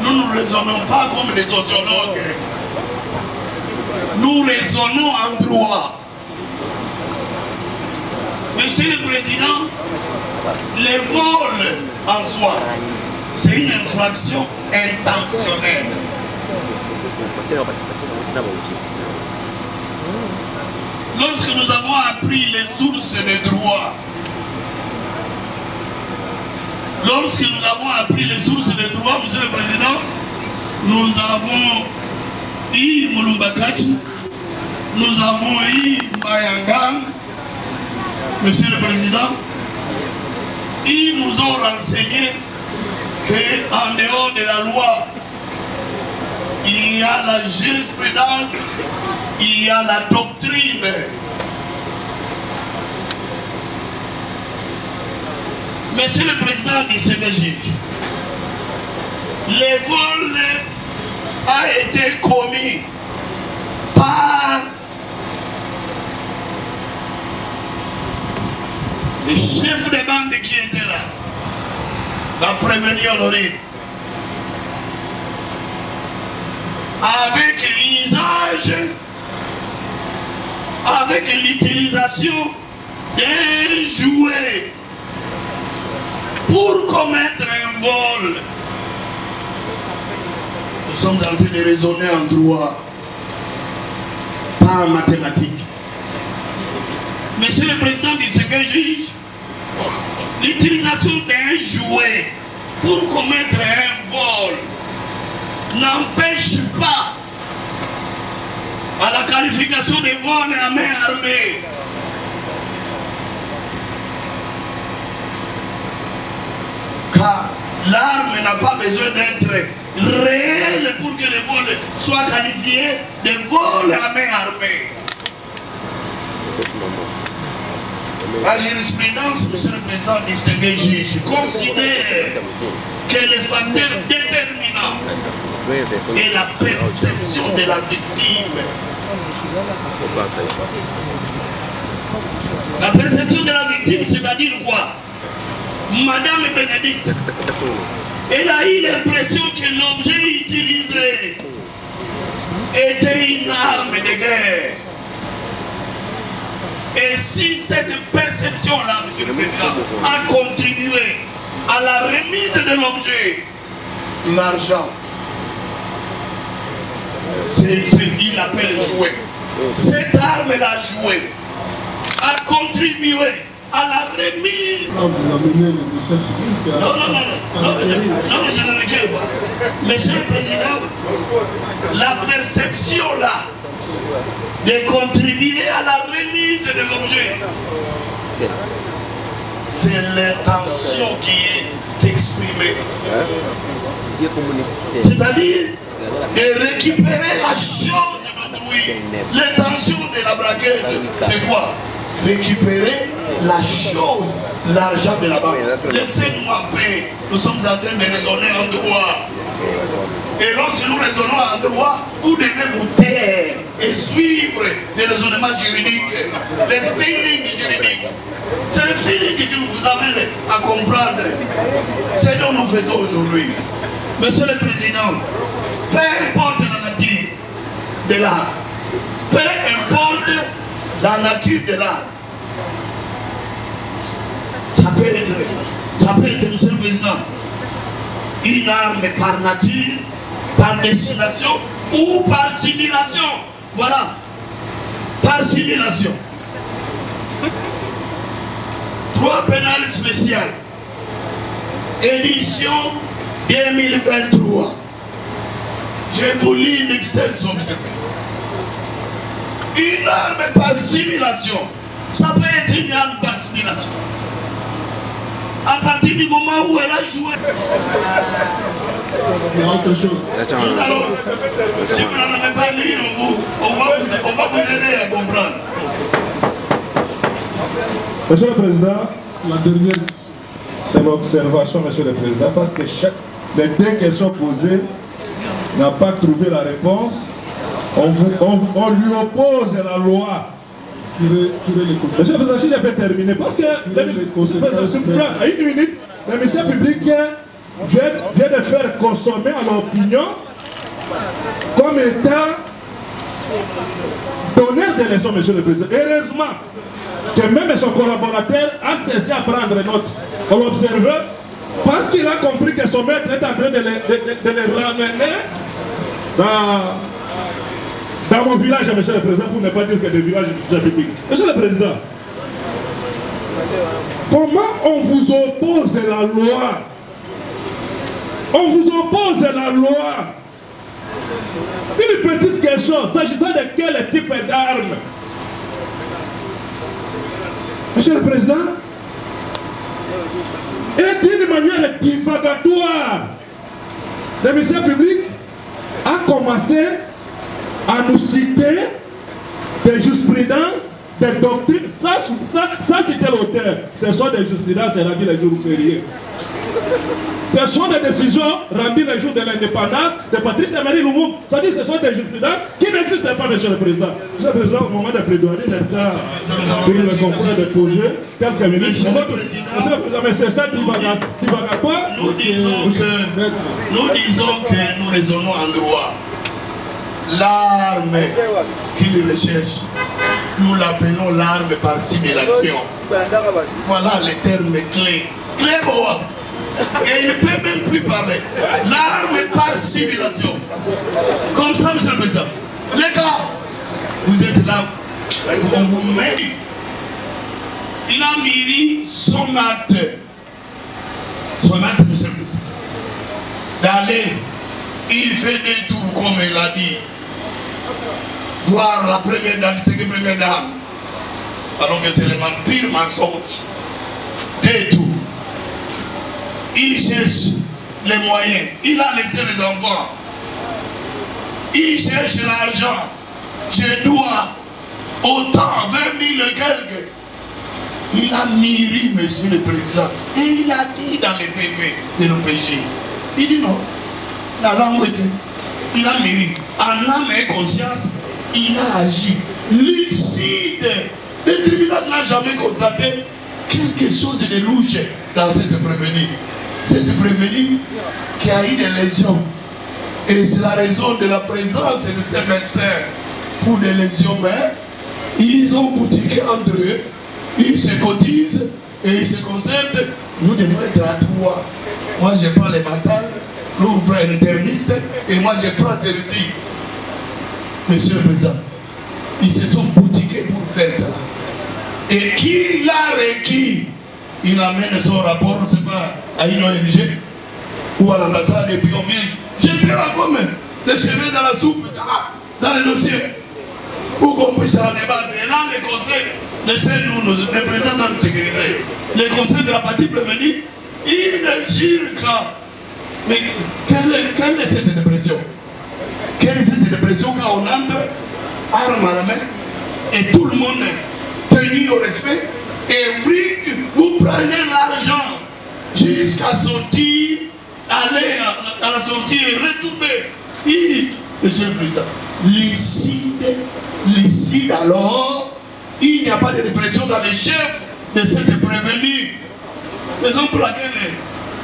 Nous ne raisonnons pas comme les sociologues. Nous raisonnons en droit. Monsieur le Président, les vols en soi, c'est une infraction intentionnelle. Lorsque nous avons appris les sources des droits, Monsieur le Président, nous avons eu Mulumbakachi, nous avons eu Mayangang, Monsieur le Président, ils nous ont renseigné qu'en dehors de la loi, il y a la jurisprudence, il y a la doctrine. Monsieur le Président du CNJ, le vol a été commis par les chefs de bande qui étaient là, à prévenir l'origine, avec l'usage, avec l'utilisation d'un jouet pour commettre un vol. Nous sommes en train de raisonner en droit, pas en mathématiques. Monsieur le Président du second juge, l'utilisation d'un jouet pour commettre un vol n'empêche pas à la qualification des vols à main armée. Car l'arme n'a pas besoin d'être réelle pour que le vol soit qualifié de vol à main armée. La jurisprudence, Monsieur le Président, distingué juge, considère que le facteur déterminant est la perception de la victime. La perception de la victime, c'est-à-dire quoi? Madame Bénédicte, elle a eu l'impression que l'objet utilisé était une arme de guerre. Et si cette perception-là, Monsieur le Président, a contribué à la remise de l'objet, l'argent, c'est ce qu'il appelle jouer. Cette arme-là jouée a contribué à la remise. Vous amenez le message public. Non, je ne recueille pas. Monsieur le Président, la perception-là de contribuer à la remise de l'objet, c'est l'intention qui est exprimée. C'est-à-dire de récupérer la chose d'autrui. L'intention de la braqueuse, c'est quoi? Récupérer la chose, l'argent de la banque. Laissez-nous en paix. Nous sommes en train de raisonner en droit. Et lorsque nous raisonnons en droit, vous devez vous taire et suivre les raisonnements juridiques, les feelings juridiques. C'est le feeling qui vous amène à comprendre ce dont nous faisons aujourd'hui. Monsieur le Président, peu importe la nature de l'art, peu importe la nature de l'art, ça peut être, Monsieur le Président, une arme par nature, par destination ou par simulation. Voilà, par simulation. Droit pénal spécial, édition 2023. Je vous lis une extension, Monsieur le Président. Une arme par simulation, ça peut être une arme par simulation. À partir du moment où elle a joué. Il y a autre chose. Alors, si vous n'en avez pas lu, on va vous aider à comprendre. Monsieur le Président, la dernière. C'est l'observation, Monsieur le Président, parce que les deux questions posées n'a pas trouvé la réponse. On lui oppose la loi. Tirer les conséquences. Monsieur le Président, si je peux terminer, parce que à une minute, le ministère public vient de faire consommer à l'opinion comme étant donneur de leçons, Monsieur le Président. Heureusement que même son collaborateur a cessé à prendre note. On l'observe parce qu'il a compris que son maître est en train de les ramener dans mon village, Monsieur le Président, pour ne pas dire que des villages du ministère public. Monsieur le Président, comment on vous oppose la loi? On vous oppose la loi. Une petite question, s'agissant de quel type d'armes? Monsieur le Président, et d'une manière divagatoire, le ministère public a commencé à nous citer des jurisprudences, des doctrines, ça c'était l'auteur. Ce sont des jurisprudences rendues les jours fériés. Ce sont des décisions rendues le jour de l'indépendance de Patrice Emery Lumumba. C'est-à-dire que ce sont des jurisprudences qui n'existent pas, Monsieur le Président. Monsieur le Président, au moment de plaidoyer, l'État pour le confrère de poser quelques minutes. Monsieur le Président, mais c'est ça divagatoire. Nous disons que nous raisonnons en droit. L'arme qu'il recherche, nous l'appelons l'arme par simulation. Voilà les termes clés. Clé boa. Et il ne peut même plus parler. L'arme par simulation. Comme ça, Monsieur le Président. Les gars, vous êtes là. On vous met. Il a mûri son acte. Son acte, Monsieur le Président. D'aller, il fait des tours, comme il a dit. Voir la première dame, c'est que première dame. Alors que c'est le pire mensonge. Des tours. Il cherche les moyens. Il a laissé les enfants. Il cherche l'argent. Je dois autant, 20 000 et quelques. Il a mûri, Monsieur le Président. Et il a dit dans les PV de l'OPJ. Il dit non. La langue était. Il a mûri. En âme et conscience, il a agi. Lucide. Le tribunal n'a jamais constaté quelque chose de louche dans cette prévenue. Cette prévenue qui a eu des lésions. Et c'est la raison de la présence de ces médecins pour des lésions. Mais ils ont boutiqué entre eux. Ils se cotisent et ils se concertent. Nous devons être à trois. Moi, je prends les mentales. L'autre prend l'interniste. Et moi, je prends celui-ci. Monsieur le Président, ils se sont boutiqués pour faire ça. Et qui l'a requis? Il amène son rapport, je ne sais pas, à une ONG ou à l'ambassade et puis on vient jeter la commune, les cheveux dans la soupe, dans le dossier, pour qu'on puisse en débattre. Et là, les conseils, laissez-nous, les présidents nous sécuriser. Les conseils de la partie prévenue, ils ne jurent qu'à. Mais quelle est cette dépression? Quelle est cette dépression quand on entre, arme à la main, et tout le monde est tenu au respect? Et brique, vous prenez l'argent jusqu'à sortir, aller à la sortie et retourner. Monsieur le Président, licide alors, il n'y a pas de répression dans les chefs de cette prévenue. Raison pour laquelle,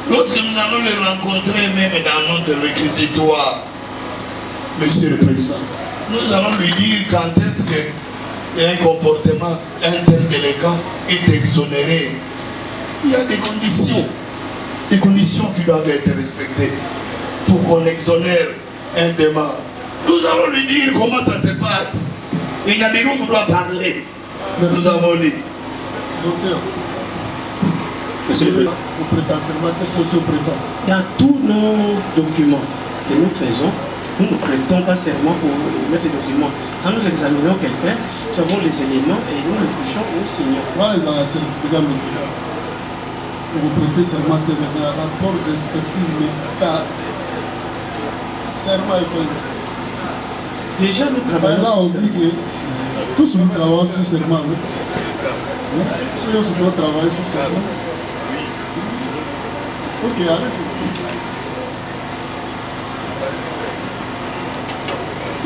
lorsque nous allons les rencontrer même dans notre réquisitoire, Monsieur le Président, nous allons lui dire quand est-ce que un comportement interdéléguant est exonéré. Il y a des conditions qui doivent être respectées pour qu'on exonère un démon. Nous allons lui dire comment ça se passe. Il y a des gens qui doivent parler. Nous avons dit. Docteur, Monsieur le Président, dans tous nos documents que nous faisons, nous ne prêtons pas serment pour mettre les documents. Quand nous examinons quelqu'un, nous avons les éléments et nous les couchons, nous signons. Voilà dans la certificat médical. Vous prêtez serment dans un rapport d'expertise médicale. Serment est fait. Déjà, nous travaillons là, on dit que tous nous travaillons sur serment. Si on doit travailler sur ça. Ok, allez-y.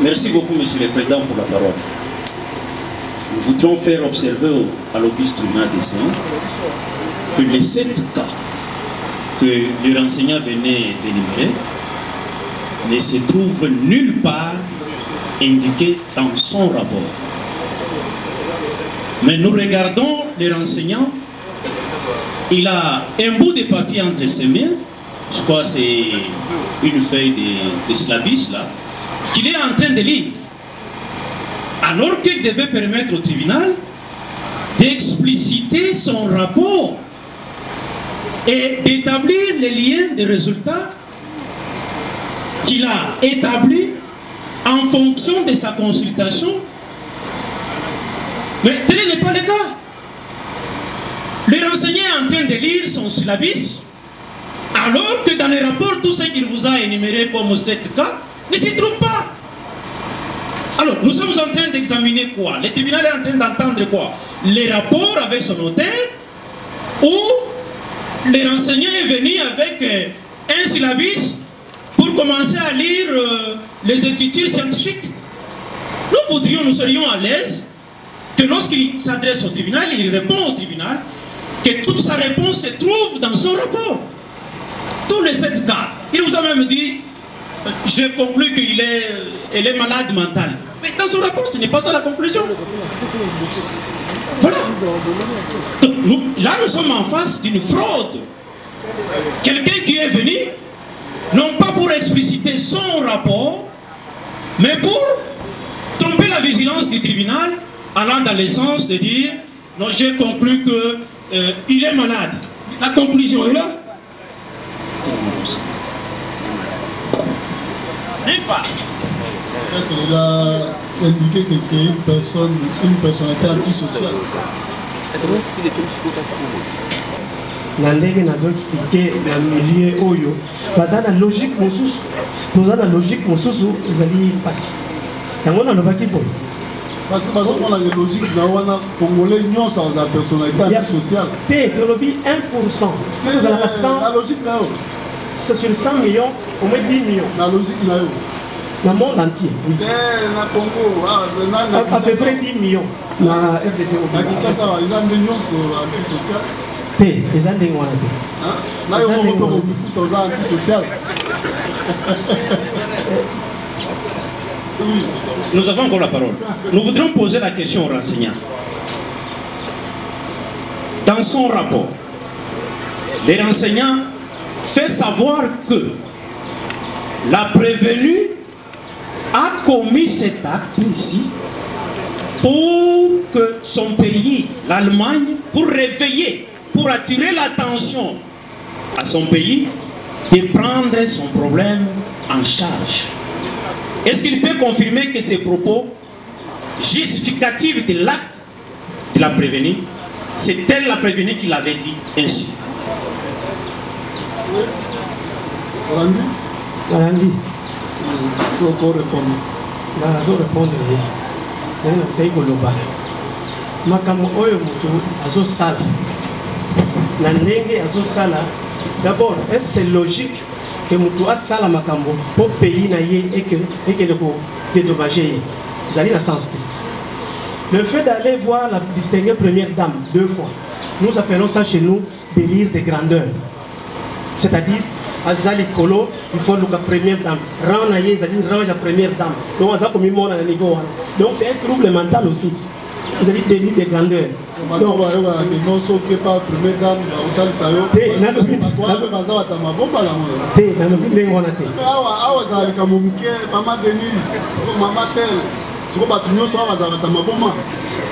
Merci beaucoup, Monsieur le Président, pour la parole. Nous voudrions faire observer à l'Auguste tribunal des séances que les 7 cas que le renseignant venait d'énumérer ne se trouvent nulle part indiqués dans son rapport. Mais nous regardons le renseignant, il a un bout de papier entre ses mains, je crois que c'est une feuille de syllabus là, qu'il est en train de lire. Alors qu'il devait permettre au tribunal d'expliciter son rapport et d'établir les liens de résultats qu'il a établis en fonction de sa consultation. Mais tel n'est pas le cas. Le renseignant est en train de lire son syllabus, alors que dans le rapport, tout ce qu'il vous a énuméré comme 7 cas ne s'y trouve pas. Alors, nous sommes en train d'examiner quoi? Le tribunal est en train d'entendre quoi? Les rapports avec son notaire, ou le renseignant est venu avec un syllabus pour commencer à lire les écritures scientifiques. Nous serions à l'aise que lorsqu'il s'adresse au tribunal, il répond au tribunal, que toute sa réponse se trouve dans son rapport. Tous les 7 cas. Il vous a même dit, j'ai conclu qu'il est malade mental. Mais dans son rapport, ce n'est pas ça la conclusion. Voilà. Donc, là, nous sommes en face d'une fraude. Quelqu'un qui est venu, non pas pour expliciter son rapport, mais pour tromper la vigilance du tribunal, allant dans le sens de dire, non, j'ai conclu qu'il est malade. La conclusion est là. Il a indiqué que c'est une personnalité antisociale. Na ndenge nazo expliquer na milieu oyo baza na logique mosusu toza na logique mosusu ezali pasi yango nalobaki boye parce que bazomona ke logique na wana congolais nyonso aza personnalité antisociale te tolobi 1% tozalaka 100 na logique na yo sur 100 millions au moins 10 millions na logique na yo dans le monde entier. Na Congo, à peu près 10 millions. Na RDC. Na Kinshasa, ils ont des millions antisociales. Ils ont des millions. Là, ils ont beaucoup antisociales. Nous avons encore la parole. Nous voudrions poser la question au renseignant. Dans son rapport, les renseignants fait savoir que la prévenue a commis cet acte ici pour que son pays, l'Allemagne, pour réveiller, pour attirer l'attention à son pays, de prendre son problème en charge. Est-ce qu'il peut confirmer que ces propos justificatifs de l'acte de la prévenue, c'est elle la prévenue qui l'avait dit ainsi? Randy. Tu peux répondre. Nazo répondre. Nana taigo loba. Makambo oyo mutu azo sala. Na ndenge azo sala. D'abord, est-ce c'est logique que mutu asala makambo pour pays na ye et que le ko dédommager. Vous allez la sens. Le fait d'aller voir la distinguée première dame 2 fois, nous appelons ça chez nous délire de grandeur. C'est-à-dire Azali Kolo, il faut la première dame. Rang la première dame. Donc, on a comme un niveau. Donc, c'est un trouble mental aussi. Vous avez des lits de grandeur. Donc, non, ce qui n'est pas première dame, vous allez savoir. Maman Denise, maman Tel, ce qu'on va tenir sur la Tamaboma.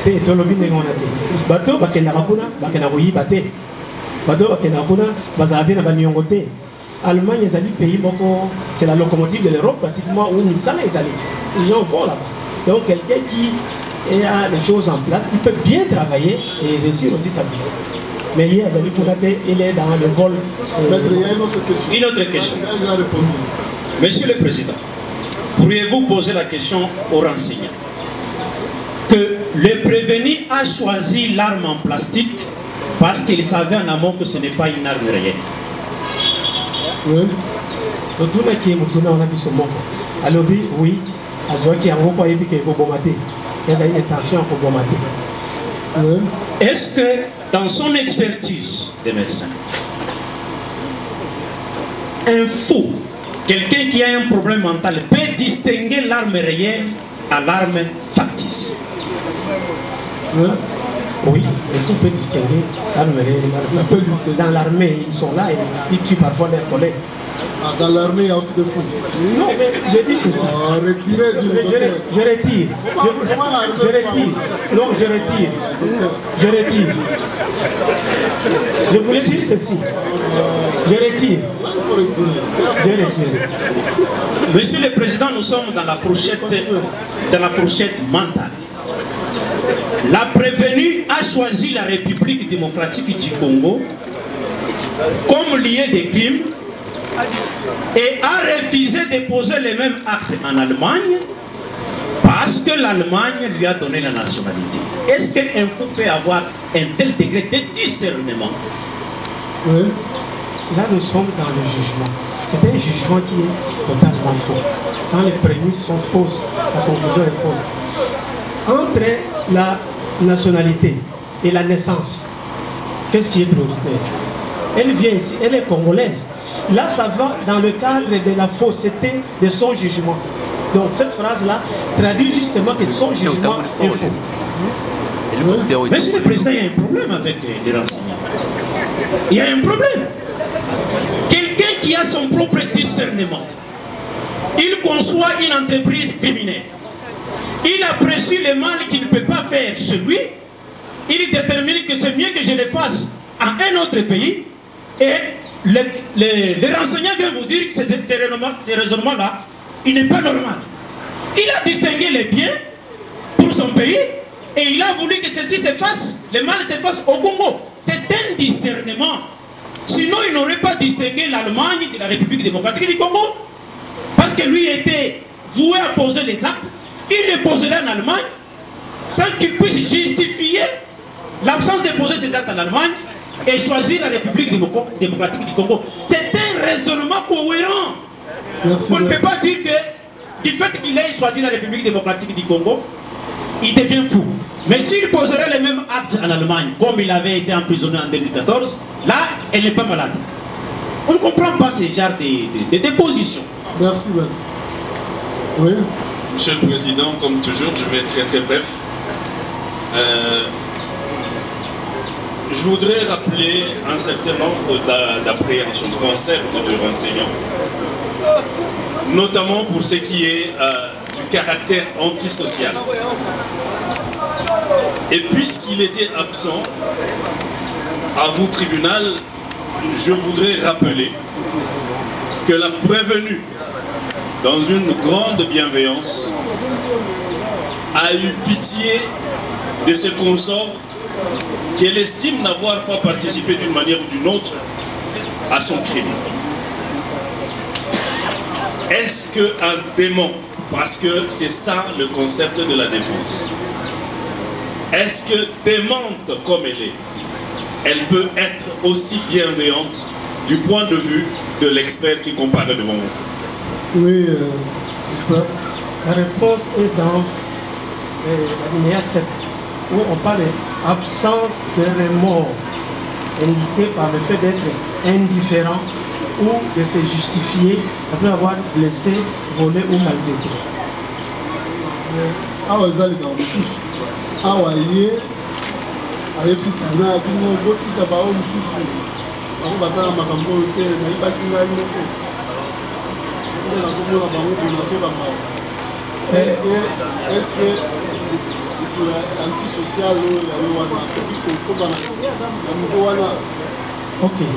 Te tolobi ndenge wana te. Bato bakendaka kuna bakenda koyiba te. Bato bakendaka kuna bazala te na baniongo te. Allemagne est un pays, c'est la locomotive de l'Europe pratiquement où Misala est allé. Les gens vont là-bas. Donc quelqu'un qui a des choses en place, il peut bien travailler et réussir aussi sa vie. Mais hier, Azali Kourate, il est dans le vol. Il y a une autre question. Une autre question. Monsieur le Président, pourriez-vous poser la question aux renseignants? que le prévenu a choisi l'arme en plastique parce qu'il savait en amont que ce n'est pas une arme réelle. Oui. Alobi, oui, est-ce que dans son expertise de médecin, un fou, quelqu'un qui a un problème mental, peut distinguer l'arme réelle à l'arme factice? Oui, il faut peut distinguer l'arme réelle et l'arme factice. Dans l'armée, ils sont là et ils tuent parfois leurs collègues. Ah, dans l'armée, il y a aussi des fous. Non, mais je dis ceci. Retirez du je retire. Je retire. Non, je retire. Je retire. Je voulais dire ceci. Je retire. Je retire. Monsieur le Président, nous sommes dans la fourchette mentale. La prévenue a choisi la République démocratique du Congo comme lieu des crimes et a refusé de poser les mêmes actes en Allemagne parce que l'Allemagne lui a donné la nationalité. Est-ce qu'un fou peut avoir un tel degré de discernement? Oui. Là, nous sommes dans le jugement. C'est un jugement qui est totalement faux. Quand les prémices sont fausses, la conclusion est fausse. Entre la nationalité et la naissance, qu'est-ce qui est prioritaire? Elle vient ici, elle est congolaise. Là, ça va dans le cadre de la fausseté de son jugement. Donc, cette phrase-là traduit justement que son jugement est faux. Monsieur le Président, il y a un problème avec les renseignements. Il y a un problème. Quelqu'un qui a son propre discernement, il conçoit une entreprise criminelle. Il apprécie le mal qu'il ne peut pas faire chez lui. Il détermine que c'est mieux que je le fasse en un autre pays. Et les renseignants viennent vous dire que ces raisonnements-là, il n'est pas normal. Il a distingué les biens pour son pays et il a voulu que ceci s'efface, le mal s'efface au Congo. C'est un discernement. Sinon, il n'aurait pas distingué l'Allemagne de la République démocratique du Congo. Parce que lui était voué à poser les actes. Il les poserait en Allemagne sans qu'il puisse justifier l'absence de poser ces actes en Allemagne et choisir la République démocratique du Congo. C'est un raisonnement cohérent. Merci. On ne peut pas dire que du fait qu'il ait choisi la République démocratique du Congo, il devient fou. Mais s'il poserait les mêmes actes en Allemagne, comme il avait été emprisonné en 2014, là, elle n'est pas malade. On ne comprend pas ce genre de déposition. Merci, Maître. Oui. Monsieur le Président, comme toujours, je vais être très très bref. Je voudrais rappeler un certain nombre d'appréhensions, de concepts de renseignement, notamment pour ce qui est du caractère antisocial. Et puisqu'il était absent à vous, tribunal, je voudrais rappeler que la prévenue, dans une grande bienveillance, a eu pitié de ses consorts qu'elle estime n'avoir pas participé d'une manière ou d'une autre à son crime. Est-ce qu'un démon, parce que c'est ça le concept de la défense, est-ce que démente comme elle peut être aussi bienveillante du point de vue de l'expert qui comparaît devant vous? Oui, expert. La réponse est dans l'alinéa 7, où on parle d'absence de remords indiqué par le fait d'être indifférent ou de se justifier après avoir blessé, volé ou maltraité. Awa ezali ka mususu. Awa ye ayebisi tribunal bino botika bao mususu. Bango basala makambo oyo te nayibaki ngai moko. Est-ce que antisocial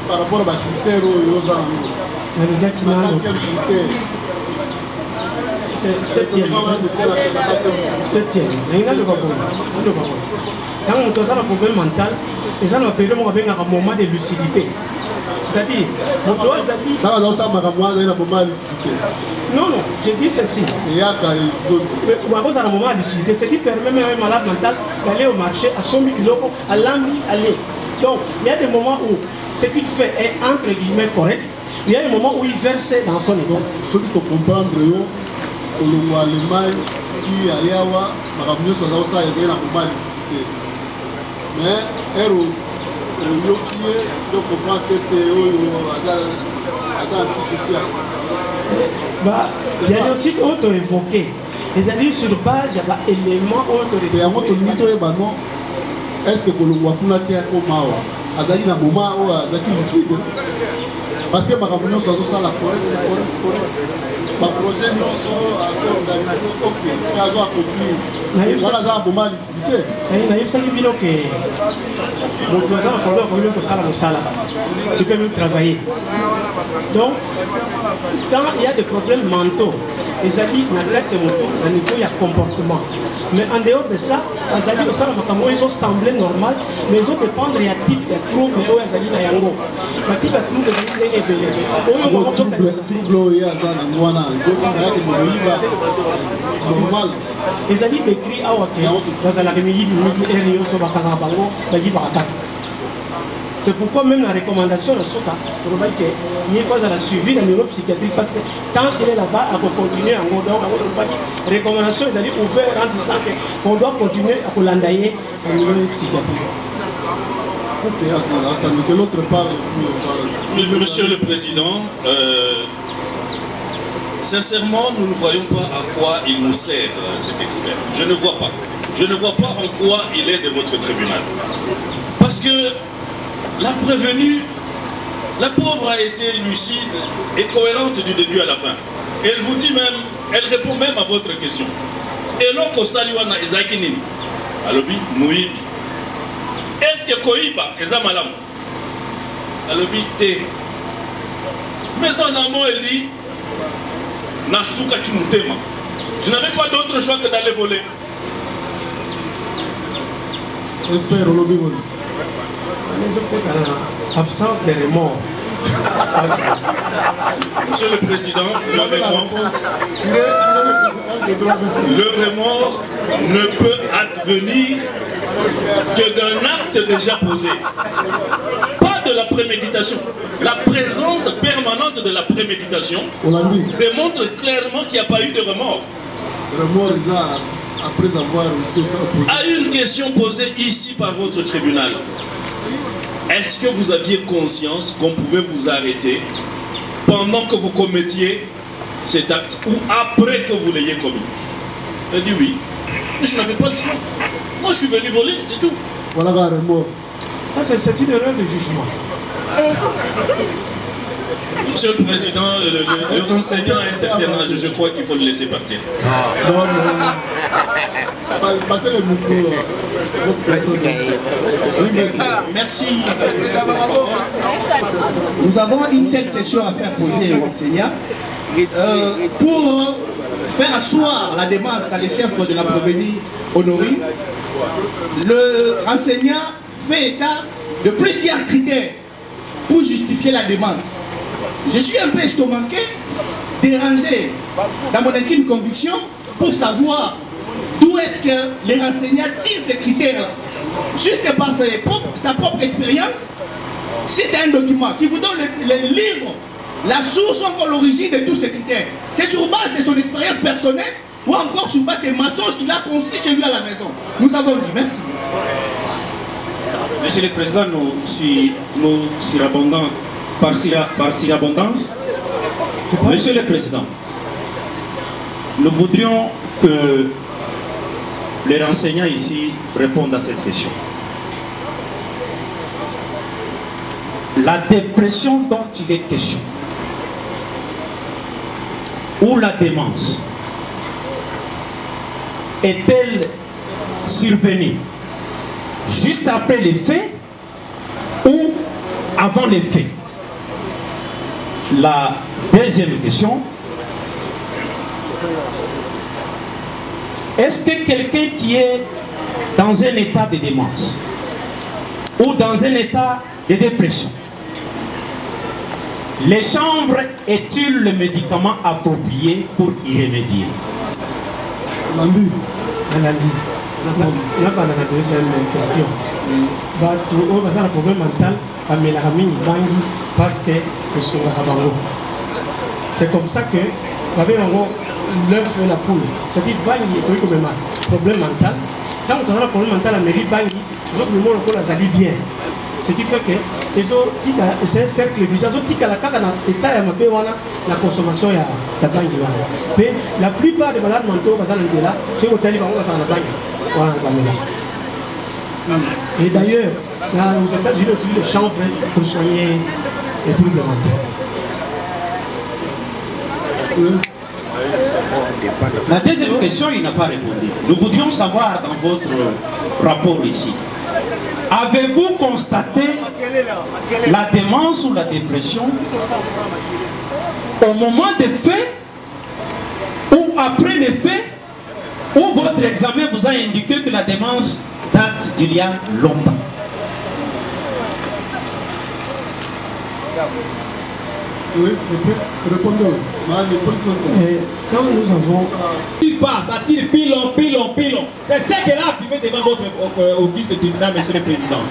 par rapport à critères septième. Quand on a un problème mental, les gens appellent un moment de lucidité. C'est-à-dire, non, non, je dis ceci. Ce qui permet même à un malade mental d'aller au marché à 100 000 kg, à l'envie aller. Donc, il y a des moments où ce qu'il fait est entre guillemets correct. Il y a des moments où il verse dans son état. Ce qui te comprendre, au Allemagne, qui a Yawa, Maramio Sadosa et la Moma licité. Mais, Ero, le qui est, le comprend que tu es antisocial. Il y a aussi auto-évoqué. C'est-à-dire sur base, il y a des éléments auto-évoqués. Est-ce que le Wakuna tient comme Mawa? Azali na moment où Azaki décide. Parce que Maramio Sadosa la correct. Ma projet nous sont organisés, ok, nous avons accompli. Voilà, ça a moment licité. Il peut même travailler. Donc, quand il y a des problèmes mentaux, les amis au niveau il y a comportement. Mais en dehors de ça, les amis ils ont semblé normal, mais ils ont dépendre il y a type de trouble, mais ils ont dit yango. Le type de trouble, ils ont normal. Les amis décrit à dans la réunion c'est pourquoi même la recommandation de Soka, il faut la suivi dans le neuropsychiatrique parce que tant qu'il est là-bas, on peut continuer en godon. La recommandation est ouverte en disant qu'on doit continuer à l'endailler dans le neuropsychiatrique. Ok, attendez que l'autre parle. Monsieur le Président, sincèrement, nous ne voyons pas à quoi il nous sert cet expert. Je ne vois pas. Je ne vois pas en quoi il est de votre tribunal. Parce que la prévenue, la pauvre a été lucide et cohérente du début à la fin. Elle vous dit même, elle répond même à votre question. Et l'on saliwana ezakinin, alobi muibi. Est-ce que koiba ezamalam? Alobi te. Mais son amour elle dit, nasuka kimutema. Je n'avais pas d'autre choix que d'aller voler. Espère olobi voler. Absence de remords. Monsieur le Président, le remords ne peut advenir que d'un acte déjà posé. Pas de la préméditation. La présence permanente de la préméditation démontre clairement qu'il n'y a pas eu de remords. Remords, après avoir aussi opposé. À une question posée ici par votre tribunal, est-ce que vous aviez conscience qu'on pouvait vous arrêter pendant que vous commettiez cet acte ou après que vous l'ayez commis? Elle dit oui. Mais je n'avais pas le choix. Moi je suis venu voler, c'est tout. Voilà le remords. Ça c'est une erreur de jugement. Monsieur le Président, le enseignant à un certain âge, je crois qu'il faut le laisser partir. Non. Passez le micro. Merci. Nous avons une seule question à faire poser au enseignant. Pour faire asseoir la démence dans les chefs de la prévenue Honorine, le enseignant fait état de plusieurs critères pour justifier la démence. Je suis un peu estomaqué, dérangé dans mon intime conviction pour savoir d'où est-ce que les enseignants tirent ces critères-là. Juste par sa propre expérience, si c'est un document qui vous donne le livre, la source ou encore l'origine de tous ces critères, c'est sur base de son expérience personnelle ou encore sur base des mensonges qu'il a conçus chez lui à la maison. Nous avons dit merci. Monsieur le Président, nous surabondons par surabondance. Monsieur le Président, nous voudrions que les renseignants ici répondent à cette question. La dépression dont il est question, ou la démence, est-elle survenue juste après les faits ou avant les faits? La deuxième question, est-ce que quelqu'un qui est dans un état de démence ou dans un état de dépression Les chanvres est-il le médicament approprié pour y remédier? Nandi. Là, pendant la deuxième question, on va un problème mental à Mélaramini Bangi parce que c'est c'est comme ça que l'œuf et la poule. C'est-à-dire Bangi est comme un problème mental. Quand on a un problème mental à Méli Bangi, les autres moments on a bien. Ce qui fait que c'est un cercle vicieux. La consommation de la banque. Mais la plupart des malades mentaux, c'est au téléphone, on va faire la banque. Et d'ailleurs, aux États-Unis, on utilise le chanvre pour soigner les troubles mentaux. La deuxième question, il n'a pas répondu. Nous voudrions savoir dans votre rapport ici. Avez-vous constaté la démence ou la dépression au moment des faits ou après les faits, ou votre examen vous a indiqué que la démence date d'il y a longtemps? Oui, répondez. Quand nous avons... Ça tire pilon. C'est ce qu'elle a affirmé devant votre auguste tribunal, monsieur le président.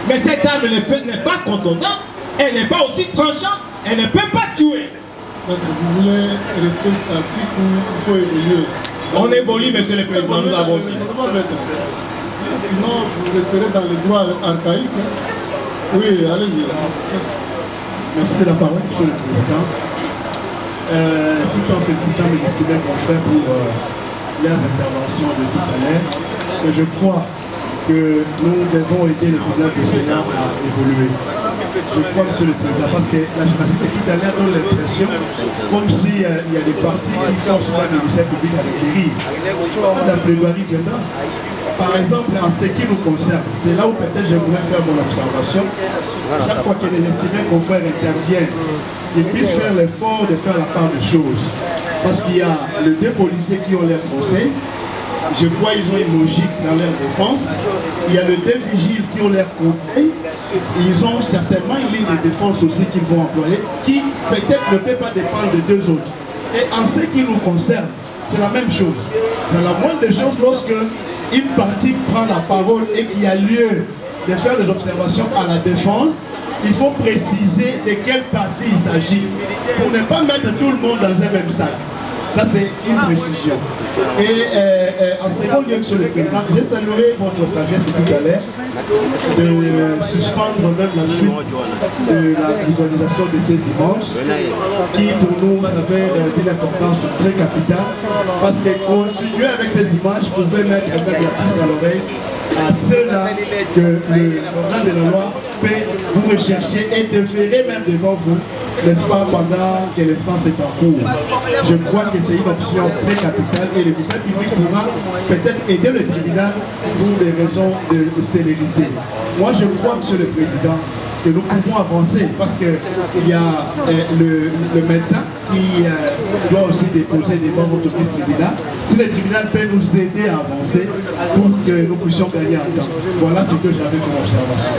Mais cette arme n'est pas contondante, elle n'est pas aussi tranchante, elle ne peut pas tuer. Vous voulez rester statique ou il faut évoluer? On évolue, monsieur le président, nous avons dit. Sinon, vous resterez dans les droits archaïques. Oui, allez-y. Merci de la parole, monsieur le président. Tout en félicitant mes disciples confrères pour leurs interventions de tout à l'heure, je crois que nous devons aider le tribunal du Sénat à évoluer. Je crois, monsieur le président, parce que la gymnastique extérieure donne l'impression comme s'il y a des partis qui font souvent le ministère public à requérir. La plaidoirie viendra. Par exemple, en ce qui nous concerne, c'est là où peut-être je voulais faire mon observation. Chaque fois que les estimés confrères interviennent, ils puissent faire l'effort de faire la part des choses. Parce qu'il y a les deux policiers qui ont leur conseil. Je crois qu'ils ont une logique dans leur défense. Il y a les deux vigiles qui ont leur conseil. Ils ont certainement une ligne de défense aussi qu'ils vont employer, qui peut-être ne peut pas dépendre des deux autres. Et en ce qui nous concerne, c'est la même chose. Dans la moindre des choses, lorsque une partie prend la parole et qu'il y a lieu de faire des observations à la défense, il faut préciser de quelle partie il s'agit pour ne pas mettre tout le monde dans un même sac. Ça, c'est une précision. Et en second lieu, monsieur le président, j'ai salué votre sagesse tout à l'heure de suspendre même la suite de la visualisation de ces images qui, pour nous, avait une importance très capitale parce que continuer avec ces images pouvait mettre même la puce à l'oreille à ceux-là que l'organe de la loi peut vous rechercher et déférer même devant vous, n'est-ce pas, pendant que l'instance est en cours. Je crois que c'est une option très capitale et le ministère public pourra peut-être aider le tribunal pour des raisons de célérité. Moi, je crois, monsieur le président, que nous pouvons avancer parce qu'il y a le médecin qui doit aussi déposer devant votre tribunal. Si le tribunal peut nous aider à avancer pour que nous puissions gagner en temps. Voilà ce que j'avais comme observation.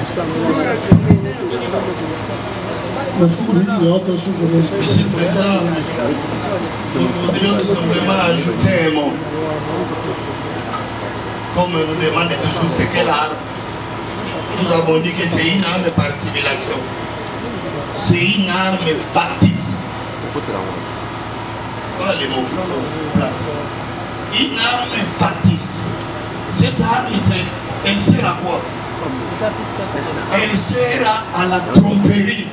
Merci, oui, il y a autre chose. Monsieur le Président, nous voudrions tout simplement ajouter un mot. Comme vous demandez toujours ce qu'est l'art, nous avons dit que c'est une arme par civilisation. C'est une arme factice. Voilà les mots qu'il faut placer. Une arme factice. Cette arme, elle sert à quoi? Elle sert à la tromperie.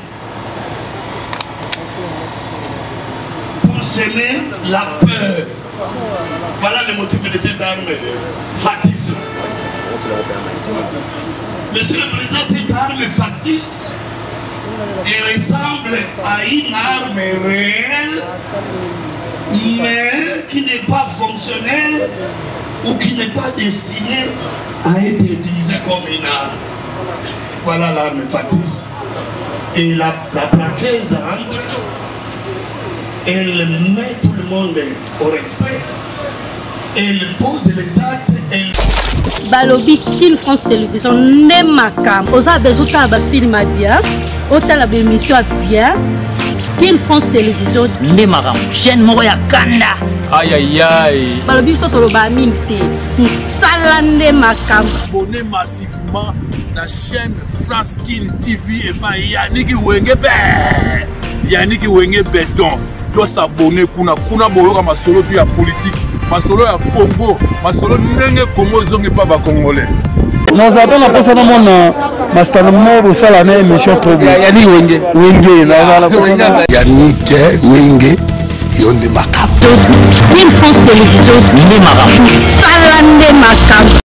Pour semer la peur. Voilà le motif de cette arme factice. Monsieur le Président, cette arme factice ressemble à une arme réelle, mais qui n'est pas fonctionnelle ou qui n'est pas destinée à être utilisée comme une arme. Voilà l'arme factice. Et la braqueuse entre, elle met tout le monde au respect, elle pose les actes, elle... Balobi Kin France Télévision n'est ma cam. Osa besoin de film bien, hôtel à émission bien. King France Télévision. Nde maram. Chaîne moko ya kanda. Aïe aïe aïe. Balobi biso toloba minte. Musala nde makambo. Abonnez massivement la chaîne France King TV et pas Yannick Wengebe. Yannick Wengebe béton. Doit s'abonner kuna boyoka masolo puis ya politique. Masolo ya Congo, masolo ndenge Congo zonge pas ba congolais. Nous avons la personne au monde, Mastanamo, au salon, émission trop bien. Yannick Wenge. Yannick Wenge, Yonde Makam. King France Télévision. Nde maram. Musala nde makambo.